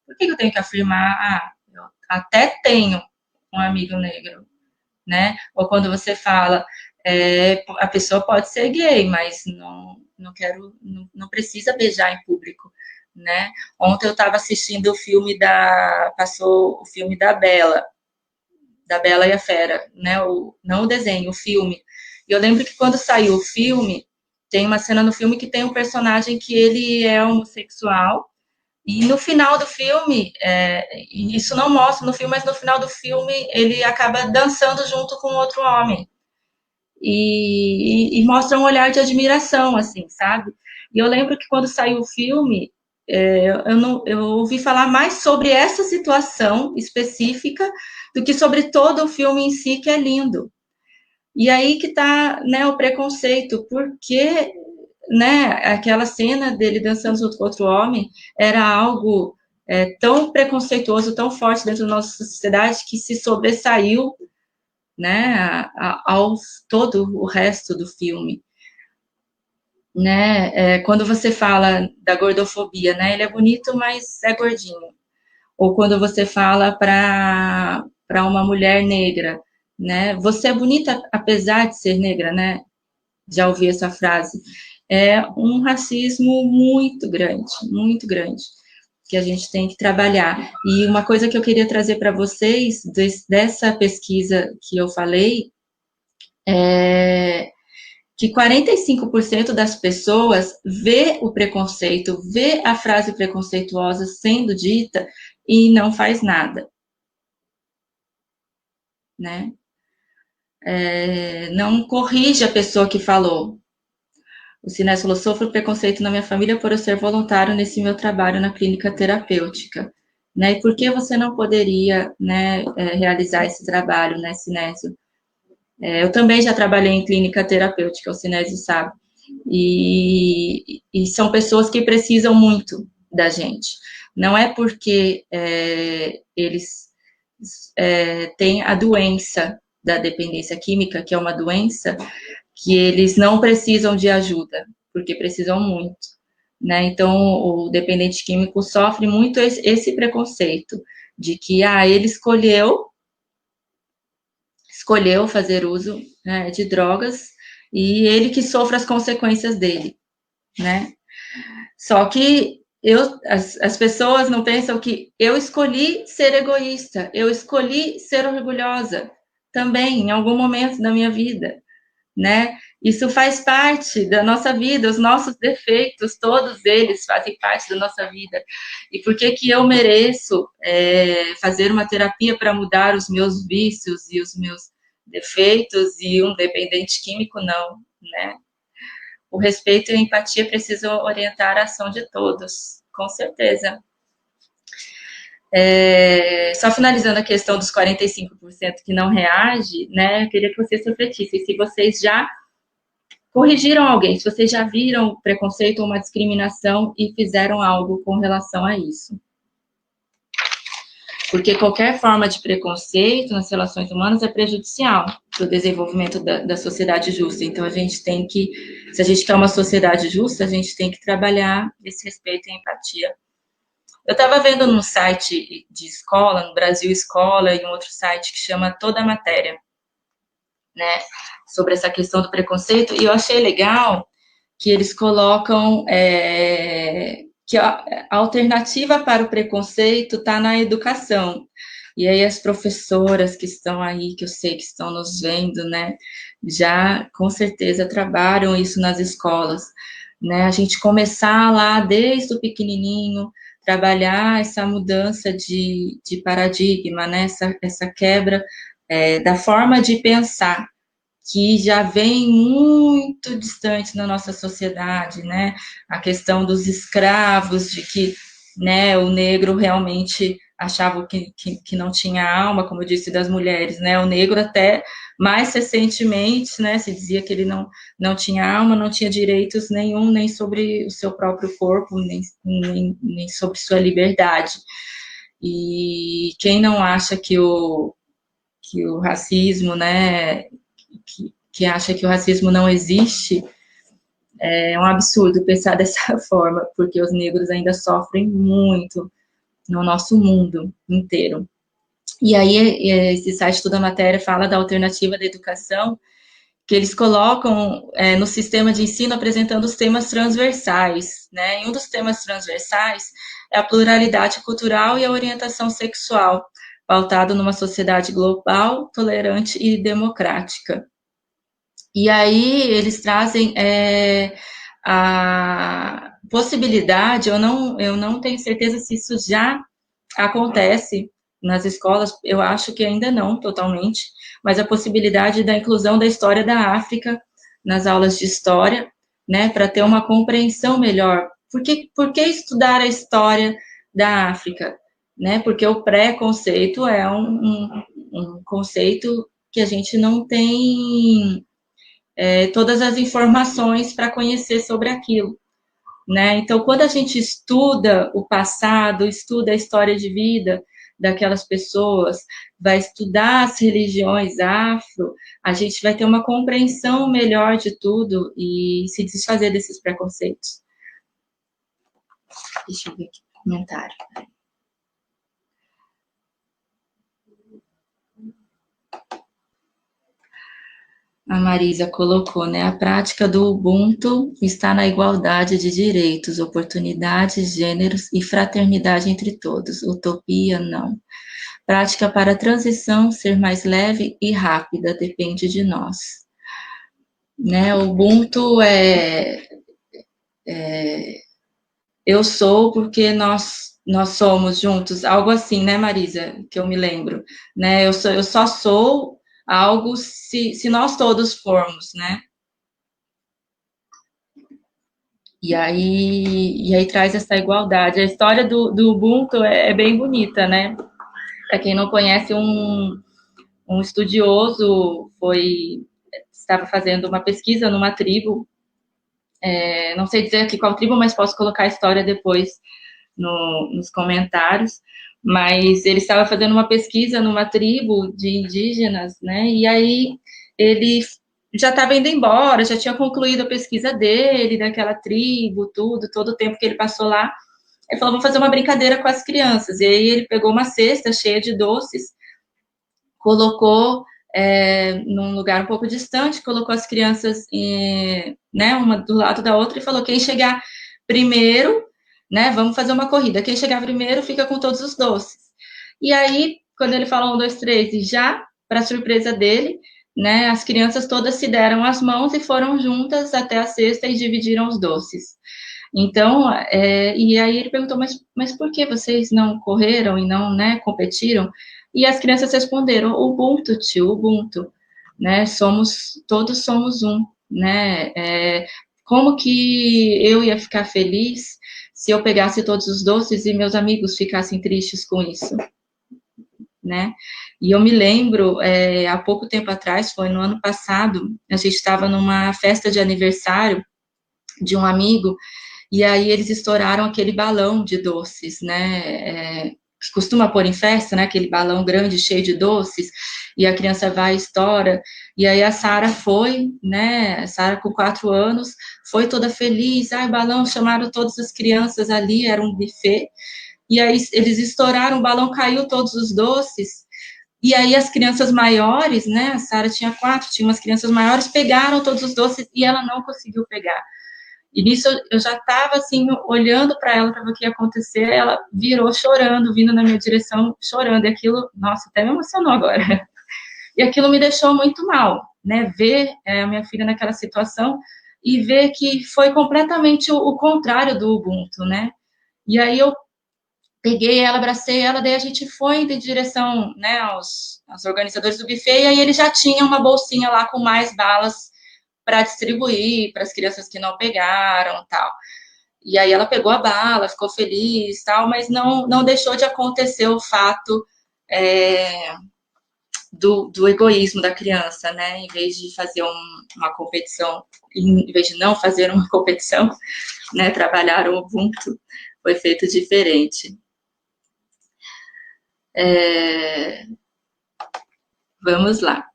Por que eu tenho que afirmar, eu até tenho um amigo negro, né? Ou quando você fala, a pessoa pode ser gay, mas não precisa beijar em público, né? Ontem eu estava assistindo o filme passou o filme da Bela e a Fera, né? Não o desenho, o filme. E eu lembro que quando saiu o filme, tem uma cena no filme que tem um personagem que ele é homossexual, e no final do filme, isso não mostra no filme, mas no final do filme ele acaba dançando junto com outro homem. E mostra um olhar de admiração, assim, sabe? E eu lembro que quando saiu o filme, eu ouvi falar mais sobre essa situação específica do que sobre todo o filme em si, que é lindo. E aí que tá, né, o preconceito, porque, né, aquela cena dele dançando junto com outro homem era algo tão preconceituoso, tão forte dentro da nossa sociedade, que se sobressaiu, né, todo o resto do filme. Né? Quando você fala da gordofobia, né, ele é bonito, mas é gordinho. Ou quando você fala para uma mulher negra, né, você é bonita apesar de ser negra, né? Já ouvi essa frase. É um racismo muito grande, que a gente tem que trabalhar. E uma coisa que eu queria trazer para vocês, dessa pesquisa que eu falei, é que 45% das pessoas vê o preconceito, vê a frase preconceituosa sendo dita e não faz nada. Né? Não corrige a pessoa que falou. O Sinés falou, sofro preconceito na minha família por eu ser voluntário nesse meu trabalho na clínica terapêutica. Né? E por que você não poderia, né, realizar esse trabalho, né, Sinésio? Eu também já trabalhei em clínica terapêutica, o Sinésio sabe. E são pessoas que precisam muito da gente. Não é porque eles têm a doença da dependência química, que é uma doença, que eles não precisam de ajuda, porque precisam muito. Né? Então, o dependente químico sofre muito esse preconceito de que ele escolheu fazer uso, né, de drogas e ele que sofre as consequências dele, né? Só que as pessoas não pensam que eu escolhi ser egoísta, eu escolhi ser orgulhosa também, em algum momento da minha vida, né? Isso faz parte da nossa vida, os nossos defeitos, todos eles fazem parte da nossa vida. E por que eu mereço fazer uma terapia para mudar os meus vícios e os meus defeitos e um dependente químico não, né? O respeito e a empatia precisam orientar a ação de todos, com certeza. Só finalizando a questão dos 45% que não reage, né? Eu queria que vocês refletissem se vocês já corrigiram alguém, se vocês já viram preconceito ou uma discriminação e fizeram algo com relação a isso. Porque qualquer forma de preconceito nas relações humanas é prejudicial para o desenvolvimento da sociedade justa. Então, a gente tem que, se a gente quer uma sociedade justa, a gente tem que trabalhar esse respeito e empatia. Eu estava vendo num site de escola, no Brasil Escola, e um outro site que chama Toda a Matéria, né, sobre essa questão do preconceito, e eu achei legal que eles colocam que a alternativa para o preconceito está na educação. E aí as professoras que estão aí, que eu sei que estão nos vendo, né, já com certeza trabalham isso nas escolas, né, a gente começar lá desde o pequenininho, trabalhar essa mudança de paradigma, né, essa quebra da forma de pensar, que já vem muito distante na nossa sociedade, né? A questão dos escravos, de que, né, o negro realmente achava que não tinha alma, como eu disse, das mulheres, né? O negro até mais recentemente, né, se dizia que ele não tinha alma, não tinha direitos nenhum, nem sobre o seu próprio corpo, nem sobre sua liberdade. E quem não acha que o racismo, né, que acha que o racismo não existe, é um absurdo pensar dessa forma, porque os negros ainda sofrem muito no nosso mundo inteiro. E aí, esse site Toda Matéria fala da alternativa da educação, que eles colocam no sistema de ensino apresentando os temas transversais, né? E um dos temas transversais é a pluralidade cultural e a orientação sexual, pautado numa sociedade global, tolerante e democrática. E aí eles trazem a possibilidade, eu não tenho certeza se isso já acontece nas escolas, eu acho que ainda não totalmente, mas a possibilidade da inclusão da história da África nas aulas de história, né, para ter uma compreensão melhor. Por que estudar a história da África? Né, porque o preconceito é um conceito que a gente não tem todas as informações para conhecer sobre aquilo, né? Então, quando a gente estuda o passado, estuda a história de vida daquelas pessoas, vai estudar as religiões afro, a gente vai ter uma compreensão melhor de tudo e se desfazer desses preconceitos. Deixa eu ver aqui o comentário. A Marisa colocou, né? A prática do Ubuntu está na igualdade de direitos, oportunidades, gêneros e fraternidade entre todos. Utopia, não. Prática para a transição ser mais leve e rápida, depende de nós. Né? O Ubuntu eu sou porque nós somos juntos, algo assim, né, Marisa? Que eu me lembro. Né? Eu só sou algo se nós todos formos, né? E aí traz essa igualdade. A história do Ubuntu é bem bonita, né? Para quem não conhece, um estudioso estava fazendo uma pesquisa numa tribo, não sei dizer aqui qual tribo, mas posso colocar a história depois nos comentários, mas ele estava fazendo uma pesquisa numa tribo de indígenas, né, e aí ele já estava indo embora, já tinha concluído a pesquisa dele, daquela tribo, todo o tempo que ele passou lá. Ele falou, vou fazer uma brincadeira com as crianças. E aí ele pegou uma cesta cheia de doces, colocou num lugar um pouco distante, colocou as crianças, né, uma do lado da outra, e falou, quem chegar primeiro, né, vamos fazer uma corrida. Quem chegar primeiro fica com todos os doces. E aí, quando ele falou 1, 2, 3, e já, para surpresa dele, né, as crianças todas se deram as mãos e foram juntas até a cesta e dividiram os doces. Então, e aí ele perguntou, mas por que vocês não correram e não, né, competiram? E as crianças responderam, Ubuntu, tio, Ubuntu, né, todos somos um, né, como que eu ia ficar feliz se eu pegasse todos os doces e meus amigos ficassem tristes com isso, né? E eu me lembro, há pouco tempo atrás, foi no ano passado, a gente estava numa festa de aniversário de um amigo, e aí eles estouraram aquele balão de doces, né? Que costuma pôr em festa, né? Aquele balão grande, cheio de doces, e a criança vai e estoura. E aí a Sara foi, né? A Sara com 4 anos, foi toda feliz. Ai, balão, chamaram todas as crianças ali, era um buffet. E aí eles estouraram, o balão caiu todos os doces. E aí as crianças maiores, né? A Sara tinha 4, tinha umas crianças maiores, pegaram todos os doces e ela não conseguiu pegar. E nisso eu já estava, assim, olhando para ela para ver o que ia acontecer, ela virou chorando, vindo na minha direção, chorando, e aquilo, nossa, até me emocionou agora. E aquilo me deixou muito mal, né, ver a minha filha naquela situação e ver que foi completamente o contrário do Ubuntu, né. E aí eu peguei ela, abracei ela, daí a gente foi em direção, né, aos organizadores do buffet, e aí eles já tinham uma bolsinha lá com mais balas para distribuir para as crianças que não pegaram, tal. E aí ela pegou a bala, ficou feliz, tal, mas não deixou de acontecer o fato do egoísmo da criança, né? Em vez de fazer uma competição, em vez de não fazer uma competição, né, trabalhar o Ubuntu, foi feito diferente. Vamos lá.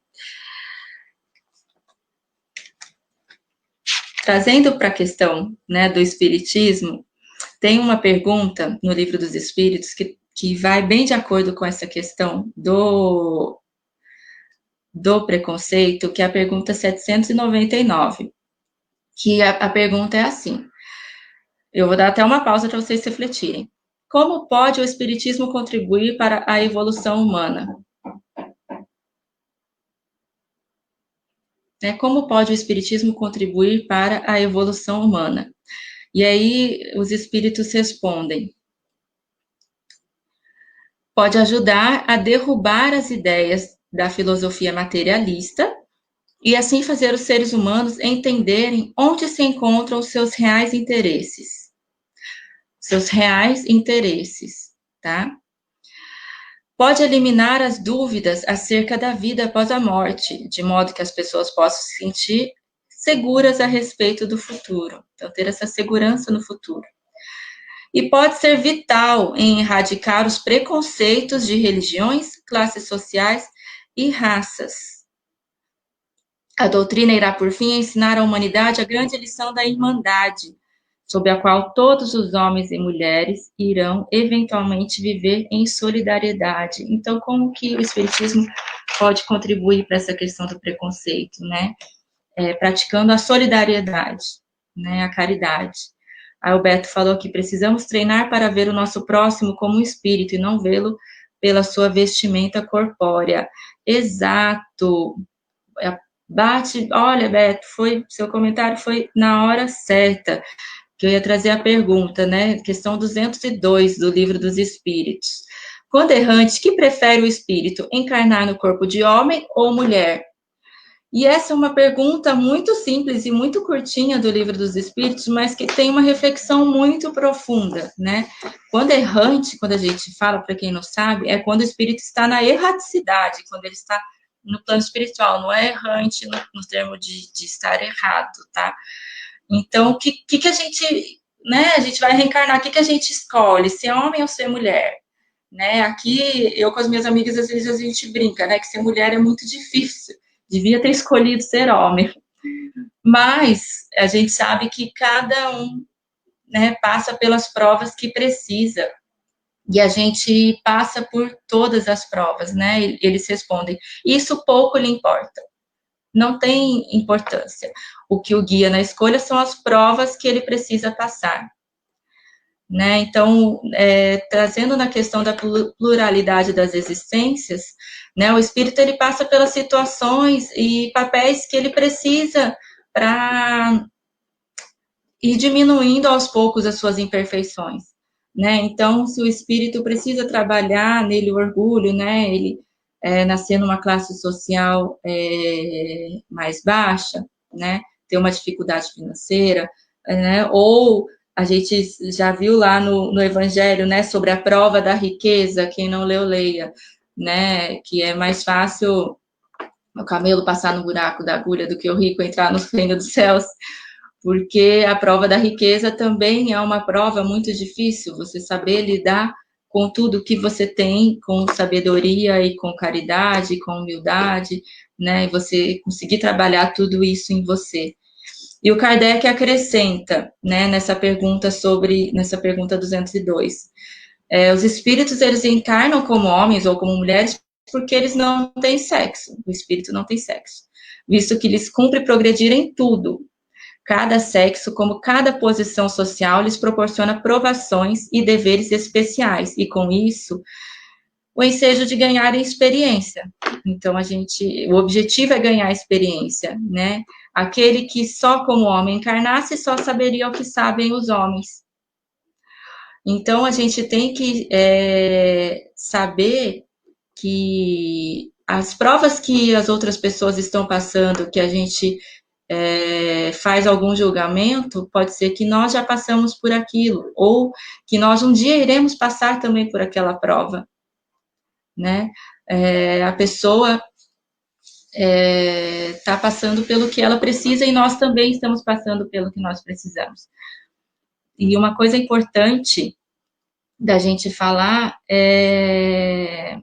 Trazendo para a questão, né, do espiritismo, tem uma pergunta no Livro dos Espíritos que vai bem de acordo com essa questão do preconceito, que é a pergunta 799, que a pergunta é assim, eu vou dar até uma pausa para vocês refletirem. Como pode o espiritismo contribuir para a evolução humana? Como pode o espiritismo contribuir para a evolução humana? E aí os espíritos respondem: pode ajudar a derrubar as ideias da filosofia materialista e assim fazer os seres humanos entenderem onde se encontram os seus reais interesses. Seus reais interesses, tá? Pode eliminar as dúvidas acerca da vida após a morte, de modo que as pessoas possam se sentir seguras a respeito do futuro. Então, ter essa segurança no futuro. E pode ser vital em erradicar os preconceitos de religiões, classes sociais e raças. A doutrina irá, por fim, ensinar à humanidade a grande lição da irmandade, sob a qual todos os homens e mulheres irão eventualmente viver em solidariedade. Então, como que o espiritismo pode contribuir para essa questão do preconceito, né? Praticando a solidariedade, né? A caridade. Aí o Beto falou que precisamos treinar para ver o nosso próximo como um espírito e não vê-lo pela sua vestimenta corpórea. Exato. Olha, Beto, seu comentário foi na hora certa, que eu ia trazer a pergunta, né? Questão 202 do Livro dos Espíritos. Quando errante, que prefere o espírito, encarnar no corpo de homem ou mulher? E essa é uma pergunta muito simples e muito curtinha do Livro dos Espíritos, mas que tem uma reflexão muito profunda, né? Quando errante, quando a gente fala, para quem não sabe, é quando o espírito está na erraticidade, quando ele está no plano espiritual, não é errante no termo de estar errado, tá? Então, o que a gente, né? A gente vai reencarnar, o que a gente escolhe, se é homem ou se é mulher? Né? Aqui, eu com as minhas amigas, às vezes a gente brinca, né? Que ser mulher é muito difícil. Devia ter escolhido ser homem. Mas a gente sabe que cada um, né, passa pelas provas que precisa. E a gente passa por todas as provas, né? Eles respondem. Isso pouco lhe importa. Não tem importância. O que o guia na escolha são as provas que ele precisa passar. Né? Então, trazendo na questão da pluralidade das existências, né, o espírito ele passa pelas situações e papéis que ele precisa para ir diminuindo aos poucos as suas imperfeições, né? Então, se o espírito precisa trabalhar nele o orgulho, né, ele nascer numa classe social mais baixa, né, ter uma dificuldade financeira, né, ou a gente já viu lá no Evangelho, né, sobre a prova da riqueza, quem não leu, leia, né, que é mais fácil o camelo passar no buraco da agulha do que o rico entrar no reino dos céus, porque a prova da riqueza também é uma prova muito difícil, você saber lidar com tudo que você tem, com sabedoria e com caridade, com humildade, né, e você conseguir trabalhar tudo isso em você. E o Kardec acrescenta, né, nessa pergunta 202, os espíritos, eles encarnam como homens ou como mulheres porque eles não têm sexo, o espírito não tem sexo, visto que lhes cumpre progredir em tudo. cada sexo, como cada posição social lhes proporciona provações e deveres especiais, e com isso, o ensejo de ganhar experiência. Então, o objetivo é ganhar experiência, né? Aquele que só como homem encarnasse, só saberia o que sabem os homens. Então, a gente tem que saber que as provas que as outras pessoas estão passando, que a gente faz algum julgamento, pode ser que nós já passamos por aquilo, ou que nós um dia iremos passar também por aquela prova, né? A pessoa está passando pelo que ela precisa e nós também estamos passando pelo que nós precisamos. E uma coisa importante da gente falar é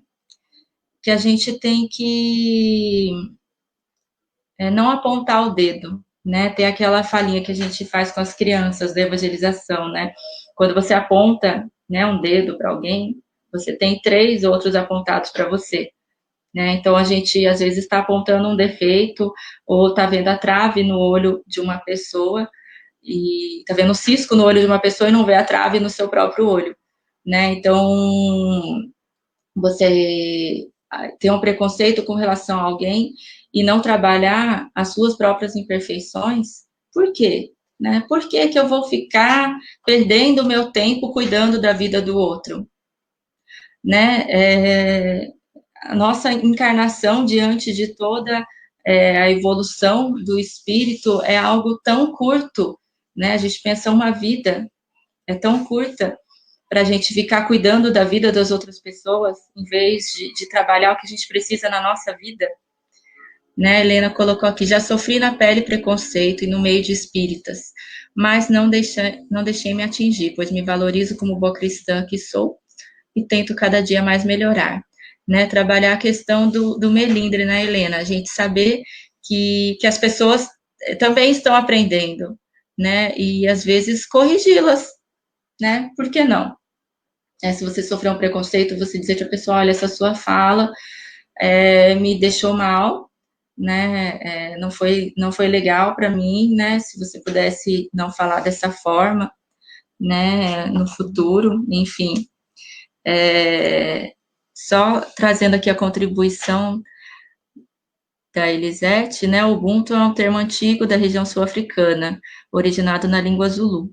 que a gente tem que não apontar o dedo, né? Tem aquela falinha que a gente faz com as crianças da evangelização, né? Quando você aponta, né, um dedo para alguém, você tem 3 outros apontados para você, né? Então a gente às vezes está apontando um defeito ou está vendo a trave no olho de uma pessoa e está vendo o cisco no olho de uma pessoa e não vê a trave no seu próprio olho, né? Então você ter um preconceito com relação a alguém e não trabalhar as suas próprias imperfeições, por quê? Né? Por que eu vou ficar perdendo o meu tempo cuidando da vida do outro? Né? A nossa encarnação diante de toda a evolução do espírito é algo tão curto, né? A gente pensa uma vida é tão curta para a gente ficar cuidando da vida das outras pessoas, em vez de trabalhar o que a gente precisa na nossa vida. Né, Helena colocou aqui, já sofri na pele preconceito e no meio de espíritas, mas não deixei me atingir, pois me valorizo como boa cristã que sou e tento cada dia mais melhorar. Né, trabalhar a questão do melindre, né, Helena? A gente saber que as pessoas também estão aprendendo, né? E às vezes corrigi-las, né? Por que não? Se você sofreu um preconceito, você dizer para a pessoa, olha, essa sua fala me deixou mal, né? Não foi legal para mim, né? Se você pudesse não falar dessa forma, né? No futuro, enfim. Só trazendo aqui a contribuição da Elisete, né? Ubuntu é um termo antigo da região sul-africana, originado na língua Zulu,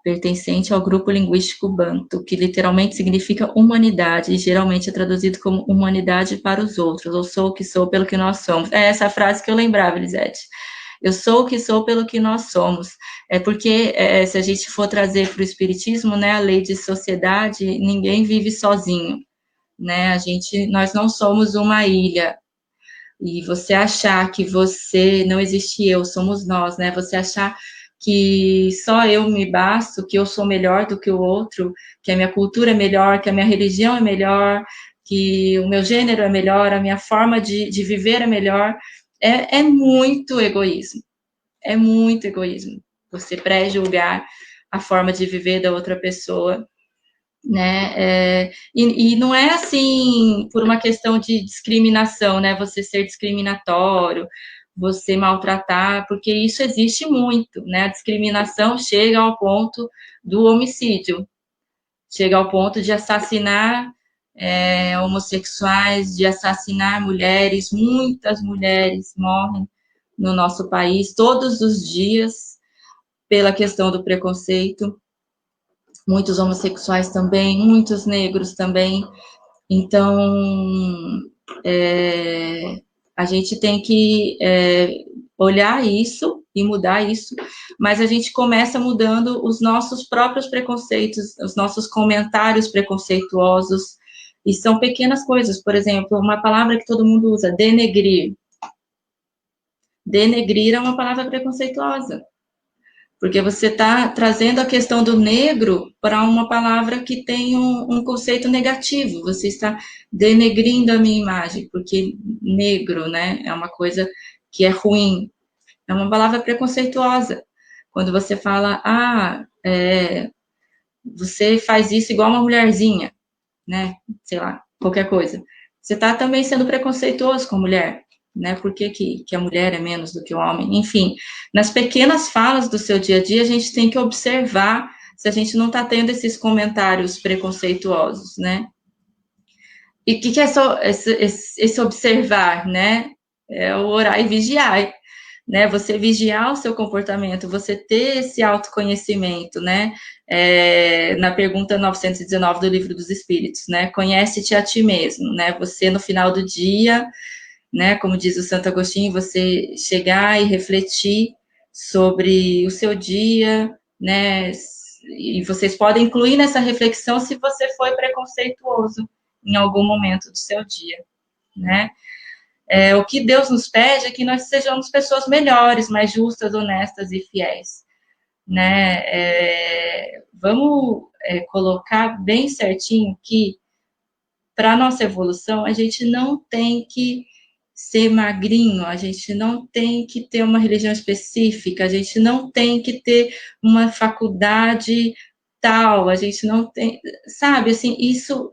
pertencente ao grupo linguístico Banto, que literalmente significa humanidade, e geralmente é traduzido como humanidade para os outros, ou sou o que sou pelo que nós somos. É essa frase que eu lembrava, Elisete. Eu sou o que sou pelo que nós somos. É porque, se a gente for trazer para o espiritismo, né, a lei de sociedade, ninguém vive sozinho, né? Nós não somos uma ilha. E você achar que você, não existe eu, somos nós, né? Você achar que só eu me basto, que eu sou melhor do que o outro, que a minha cultura é melhor, que a minha religião é melhor, que o meu gênero é melhor, a minha forma de viver é melhor, é muito egoísmo. É muito egoísmo. Você pré-julgar a forma de viver da outra pessoa, né? E não é assim por uma questão de discriminação, né? Você ser discriminatório, você maltratar, porque isso existe muito, né? A discriminação chega ao ponto do homicídio, chega ao ponto de assassinar homossexuais, de assassinar mulheres, muitas mulheres morrem no nosso país todos os dias pela questão do preconceito, muitos homossexuais também, muitos negros também. Então, a gente tem que olhar isso e mudar isso, mas a gente começa mudando os nossos próprios preconceitos, os nossos comentários preconceituosos, e são pequenas coisas. Por exemplo, uma palavra que todo mundo usa, denegrir. Denegrir é uma palavra preconceituosa, porque você está trazendo a questão do negro para uma palavra que tem um conceito negativo. Você está denegrindo a minha imagem, porque negro, né, é uma coisa que é ruim. É uma palavra preconceituosa. Quando você fala, você faz isso igual uma mulherzinha, né, sei lá, qualquer coisa. Você está também sendo preconceituoso com a mulher, né? Por que a mulher é menos do que o homem? Enfim, nas pequenas falas do seu dia a dia, a gente tem que observar se a gente não está tendo esses comentários preconceituosos, né? E o que é esse observar, né? É o orar e vigiar, né? Você vigiar o seu comportamento, você ter esse autoconhecimento, né? Na pergunta 919 do Livro dos Espíritos, né? Conhece-te a ti mesmo, né? Você, no final do dia, né? Como diz o Santo Agostinho, você chegar e refletir sobre o seu dia, né? E vocês podem incluir nessa reflexão se você foi preconceituoso em algum momento do seu dia, né? O que Deus nos pede é que nós sejamos pessoas melhores, mais justas, honestas e fiéis, né? Vamos colocar bem certinho que para a nossa evolução a gente não tem que ser magrinho, a gente não tem que ter uma religião específica, a gente não tem que ter uma faculdade tal, a gente não tem, sabe, assim, isso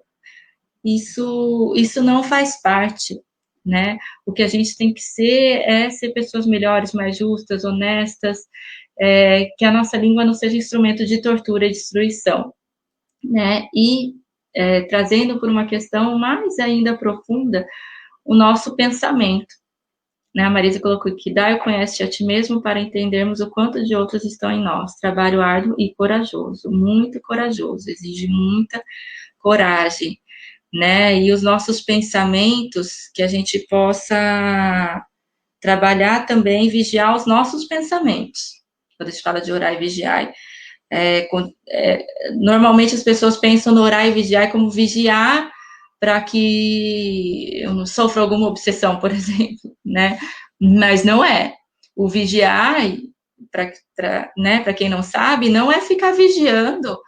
não faz parte, né? O que a gente tem que ser é ser pessoas melhores, mais justas, honestas, que a nossa língua não seja instrumento de tortura e destruição, né? E trazendo por uma questão mais ainda profunda, o nosso pensamento, né? A Marisa colocou aqui, dá e conhece a ti mesmo para entendermos o quanto de outros estão em nós. Trabalho árduo e corajoso, muito corajoso, exige muita coragem, né? E os nossos pensamentos, que a gente possa trabalhar também, vigiar os nossos pensamentos. Quando a gente fala de orar e vigiar, normalmente as pessoas pensam no orar e vigiar como vigiar para que eu não sofra alguma obsessão, por exemplo, né? Mas não é. O vigiar, para quem não sabe, não é ficar vigiando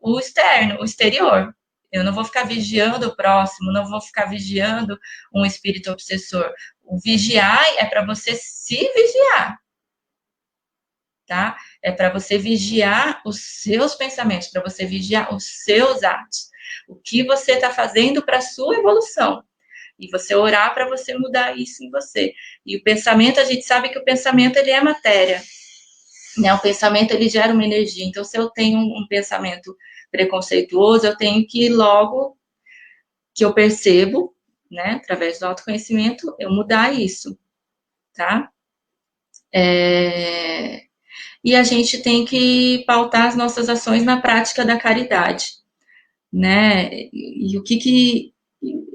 o externo, o exterior. Eu não vou ficar vigiando o próximo, não vou ficar vigiando um espírito obsessor. O vigiar é para você se vigiar, tá? É para você vigiar os seus pensamentos, para você vigiar os seus atos. O que você está fazendo para a sua evolução. E você orar para você mudar isso em você. E o pensamento, a gente sabe que o pensamento, ele é matéria. Né? O pensamento, ele gera uma energia. Então, se eu tenho um pensamento preconceituoso, eu tenho que logo que eu percebo, né, através do autoconhecimento, eu mudar isso, tá? E a gente tem que pautar as nossas ações na prática da caridade, né? E o que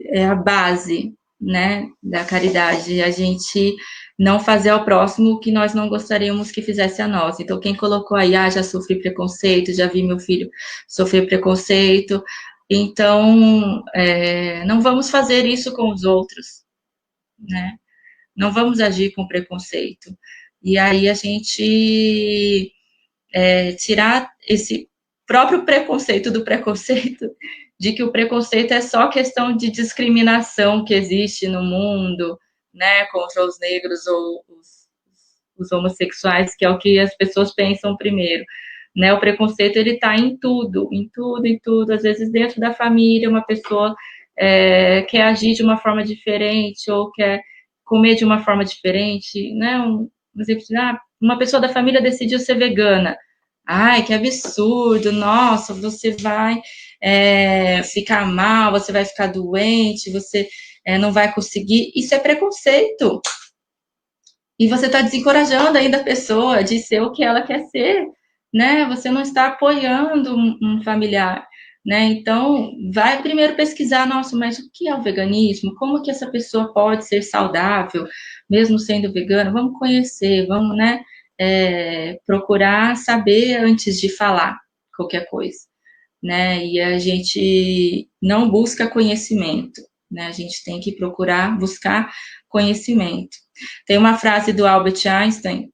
é a base, né, da caridade? A gente não fazer ao próximo o que nós não gostaríamos que fizesse a nós. Então, quem colocou aí, já sofri preconceito, já vi meu filho sofrer preconceito, então, não vamos fazer isso com os outros, né? Não vamos agir com preconceito. E aí a gente tirar esse próprio preconceito do preconceito, de que o preconceito é só questão de discriminação que existe no mundo, né, contra os negros ou os homossexuais, que é o que as pessoas pensam primeiro. Né, o preconceito, ele está em tudo, em tudo, em tudo. Às vezes, dentro da família, uma pessoa quer agir de uma forma diferente ou quer comer de uma forma diferente, né? Um exemplo, uma pessoa da família decidiu ser vegana. Ai, que absurdo, nossa, você vai ficar mal, você vai ficar doente, você não vai conseguir. Isso é preconceito. E você está desencorajando ainda a pessoa de ser o que ela quer ser, né? Você não está apoiando um familiar, né? Então, vai primeiro pesquisar, nossa, mas o que é o veganismo? Como que essa pessoa pode ser saudável, mesmo sendo vegana? Vamos conhecer, vamos, né? Procurar saber antes de falar qualquer coisa, né? E a gente não busca conhecimento, né? A gente tem que procurar buscar conhecimento. Tem uma frase do Albert Einstein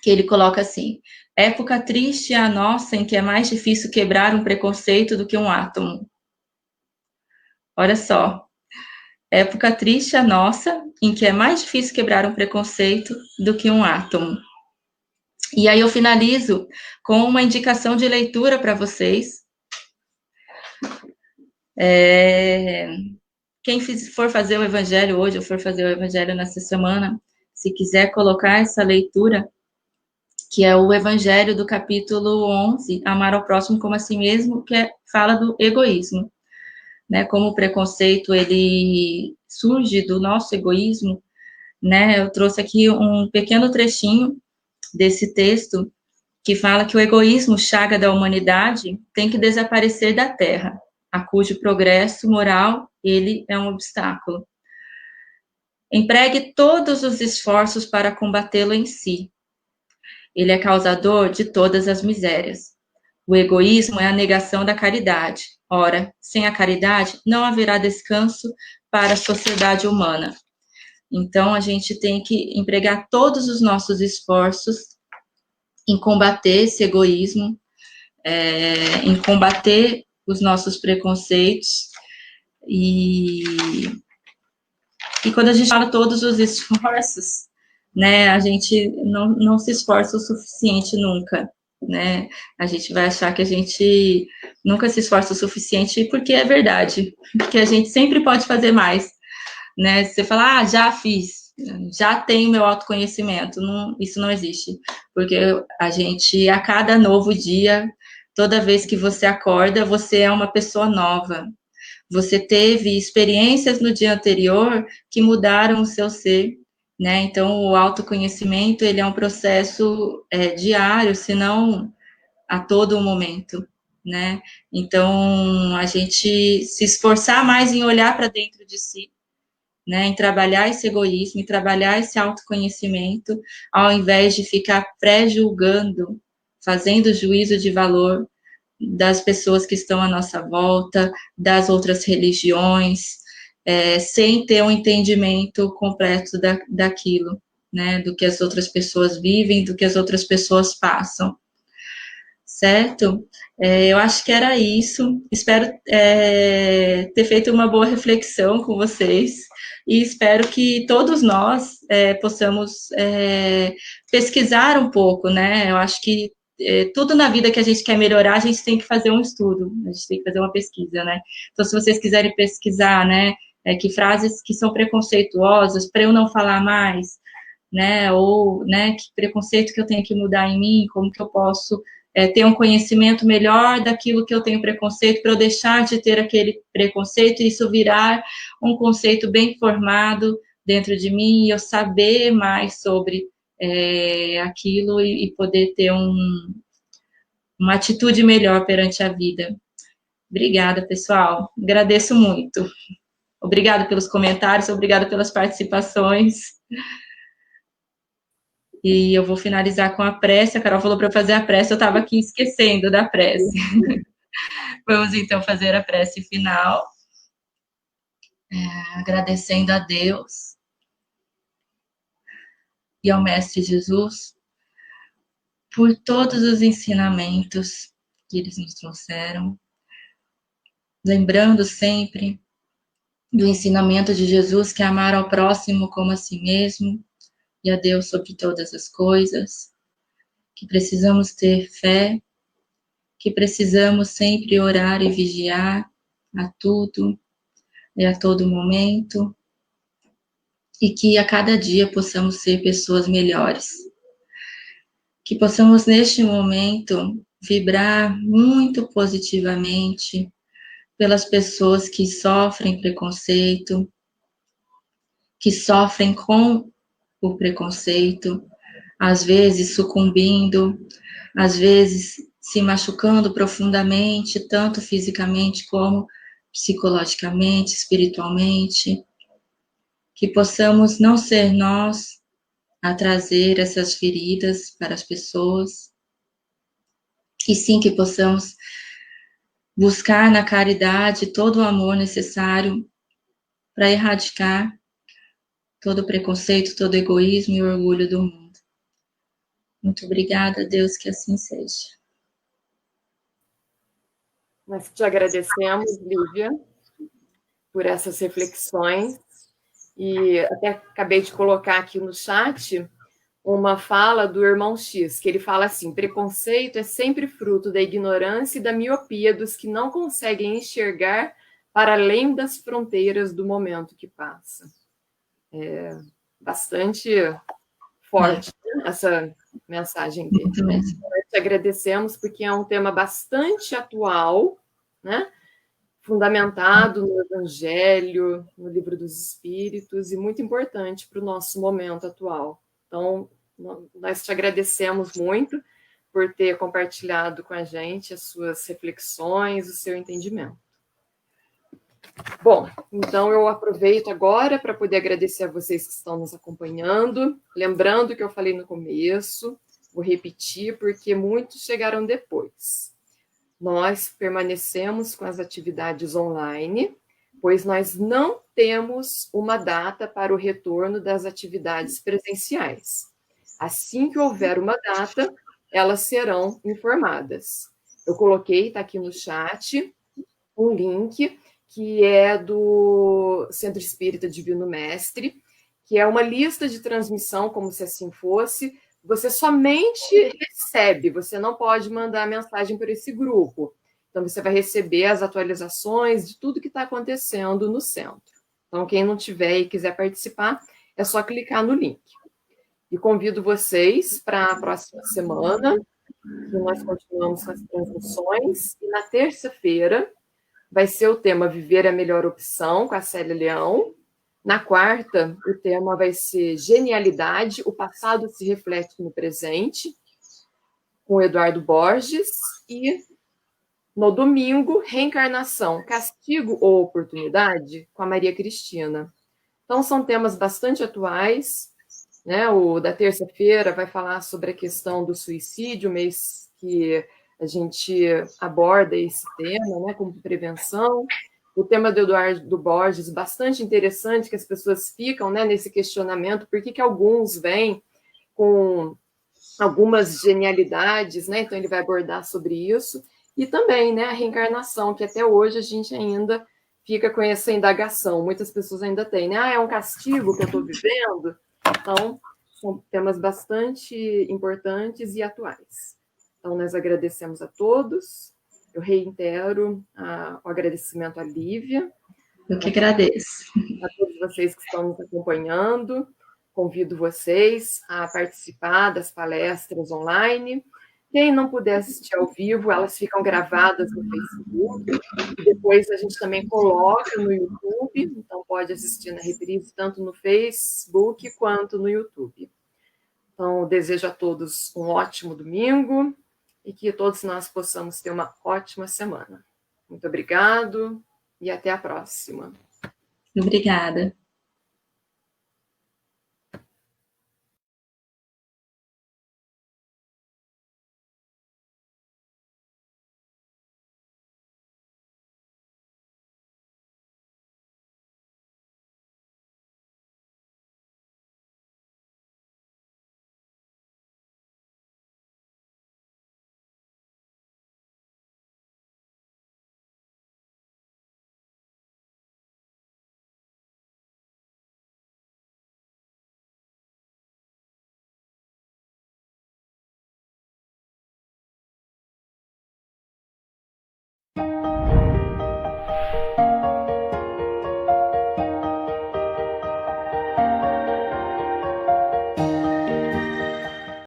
que ele coloca assim: época triste é a nossa em que é mais difícil quebrar um preconceito do que um átomo. Olha só, época triste é a nossa em que é mais difícil quebrar um preconceito do que um átomo. E aí eu finalizo com uma indicação de leitura para vocês, quem for fazer o evangelho hoje, ou for fazer o evangelho nessa semana, se quiser colocar essa leitura, que é o evangelho do capítulo 11, amar ao próximo como a si mesmo, que fala do egoísmo, né, como o preconceito, ele surge do nosso egoísmo, né, eu trouxe aqui um pequeno trechinho desse texto, que fala que o egoísmo, chaga da humanidade, tem que desaparecer da Terra, a cujo progresso moral ele é um obstáculo. Empregue todos os esforços para combatê-lo em si. Ele é causador de todas as misérias. O egoísmo é a negação da caridade. Ora, sem a caridade, não haverá descanso para a sociedade humana. Então, a gente tem que empregar todos os nossos esforços em combater esse egoísmo, em combater os nossos preconceitos, e quando a gente fala todos os esforços, né, a gente não se esforça o suficiente nunca, né, a gente vai achar que a gente nunca se esforça o suficiente, porque é verdade, porque a gente sempre pode fazer mais, né, você fala, já fiz, já tenho meu autoconhecimento, isso não existe, porque a gente, a cada novo dia, toda vez que você acorda, você é uma pessoa nova, você teve experiências no dia anterior que mudaram o seu ser, né, então o autoconhecimento, ele é um processo diário, se não a todo momento, né, então a gente se esforçar mais em olhar para dentro de si, né, em trabalhar esse egoísmo, em trabalhar esse autoconhecimento, ao invés de ficar pré-julgando, fazendo juízo de valor das pessoas que estão à nossa volta, das outras religiões, sem ter um entendimento completo daquilo, né, do que as outras pessoas vivem, do que as outras pessoas passam. Certo? Eu acho que era isso. Espero ter feito uma boa reflexão com vocês e espero que todos nós possamos pesquisar um pouco, né? Eu acho que tudo na vida que a gente quer melhorar, a gente tem que fazer um estudo, a gente tem que fazer uma pesquisa, né? Então, se vocês quiserem pesquisar, né, que frases que são preconceituosas, para eu não falar mais, né? Ou, né, que preconceito que eu tenho que mudar em mim, como que eu posso ter um conhecimento melhor daquilo que eu tenho preconceito, para eu deixar de ter aquele preconceito e isso virar um conceito bem formado dentro de mim e eu saber mais sobre aquilo e poder ter uma atitude melhor perante a vida. Obrigada, pessoal. Agradeço muito. Obrigada pelos comentários, obrigada pelas participações. E eu vou finalizar com a prece. A Carol falou para eu fazer a prece, eu estava aqui esquecendo da prece. Vamos então fazer a prece final, agradecendo a Deus e ao Mestre Jesus por todos os ensinamentos que eles nos trouxeram, lembrando sempre do ensinamento de Jesus, que é amar ao próximo como a si mesmo e a Deus sobre todas as coisas, que precisamos ter fé, que precisamos sempre orar e vigiar a tudo e a todo momento, e que a cada dia possamos ser pessoas melhores. Que possamos, neste momento, vibrar muito positivamente pelas pessoas que sofrem preconceito, que sofrem com o preconceito, às vezes sucumbindo, às vezes se machucando profundamente, tanto fisicamente como psicologicamente, espiritualmente, que possamos não ser nós a trazer essas feridas para as pessoas, e sim que possamos buscar na caridade todo o amor necessário para erradicar todo o preconceito, todo o egoísmo e o orgulho do mundo. Muito obrigada, Deus, que assim seja. Nós te agradecemos, Lívia, por essas reflexões, e até acabei de colocar aqui no chat uma fala do irmão X, que ele fala assim: preconceito é sempre fruto da ignorância e da miopia dos que não conseguem enxergar para além das fronteiras do momento que passa. É bastante forte, né, essa mensagem dele. Nós te agradecemos porque é um tema bastante atual, né? Fundamentado no Evangelho, no Livro dos Espíritos, e muito importante para o nosso momento atual. Então, nós te agradecemos muito por ter compartilhado com a gente as suas reflexões, o seu entendimento. Bom, então eu aproveito agora para poder agradecer a vocês que estão nos acompanhando, lembrando que eu falei no começo, vou repetir porque muitos chegaram depois. Nós permanecemos com as atividades online, pois nós não temos uma data para o retorno das atividades presenciais. Assim que houver uma data, elas serão informadas. Eu coloquei, está aqui no chat, um link que é do Centro Espírita Divino Mestre, que é uma lista de transmissão, como se assim fosse. Você somente recebe, você não pode mandar mensagem para esse grupo. Então, você vai receber as atualizações de tudo que está acontecendo no centro. Então, quem não tiver e quiser participar, é só clicar no link. E convido vocês para a próxima semana, que nós continuamos com as transmissões. E na terça-feira vai ser o tema Viver é a Melhor Opção, com a Célia Leão. Na quarta, o tema vai ser Genialidade, o passado se reflete no presente, com o Eduardo Borges. E no domingo, Reencarnação, Castigo ou Oportunidade, com a Maria Cristina. Então, são temas bastante atuais, né? O da terça-feira vai falar sobre a questão do suicídio, mês que a gente aborda esse tema, né, como prevenção. O tema do Eduardo Borges, bastante interessante, que as pessoas ficam, né, nesse questionamento, por que alguns vêm com algumas genialidades, né? Então ele vai abordar sobre isso. E também, né, a reencarnação, que até hoje a gente ainda fica com essa indagação. Muitas pessoas ainda têm, né? Ah, é um castigo que eu estou vivendo? Então, são temas bastante importantes e atuais. Então, nós agradecemos a todos. Eu reitero o agradecimento à Lívia. Eu que agradeço. A todos vocês que estão nos acompanhando. Convido vocês a participar das palestras online. Quem não puder assistir ao vivo, elas ficam gravadas no Facebook. E depois a gente também coloca no YouTube. Então, pode assistir na reprise, tanto no Facebook quanto no YouTube. Então, eu desejo a todos um ótimo domingo e que todos nós possamos ter uma ótima semana. Muito obrigado e até a próxima. Obrigada.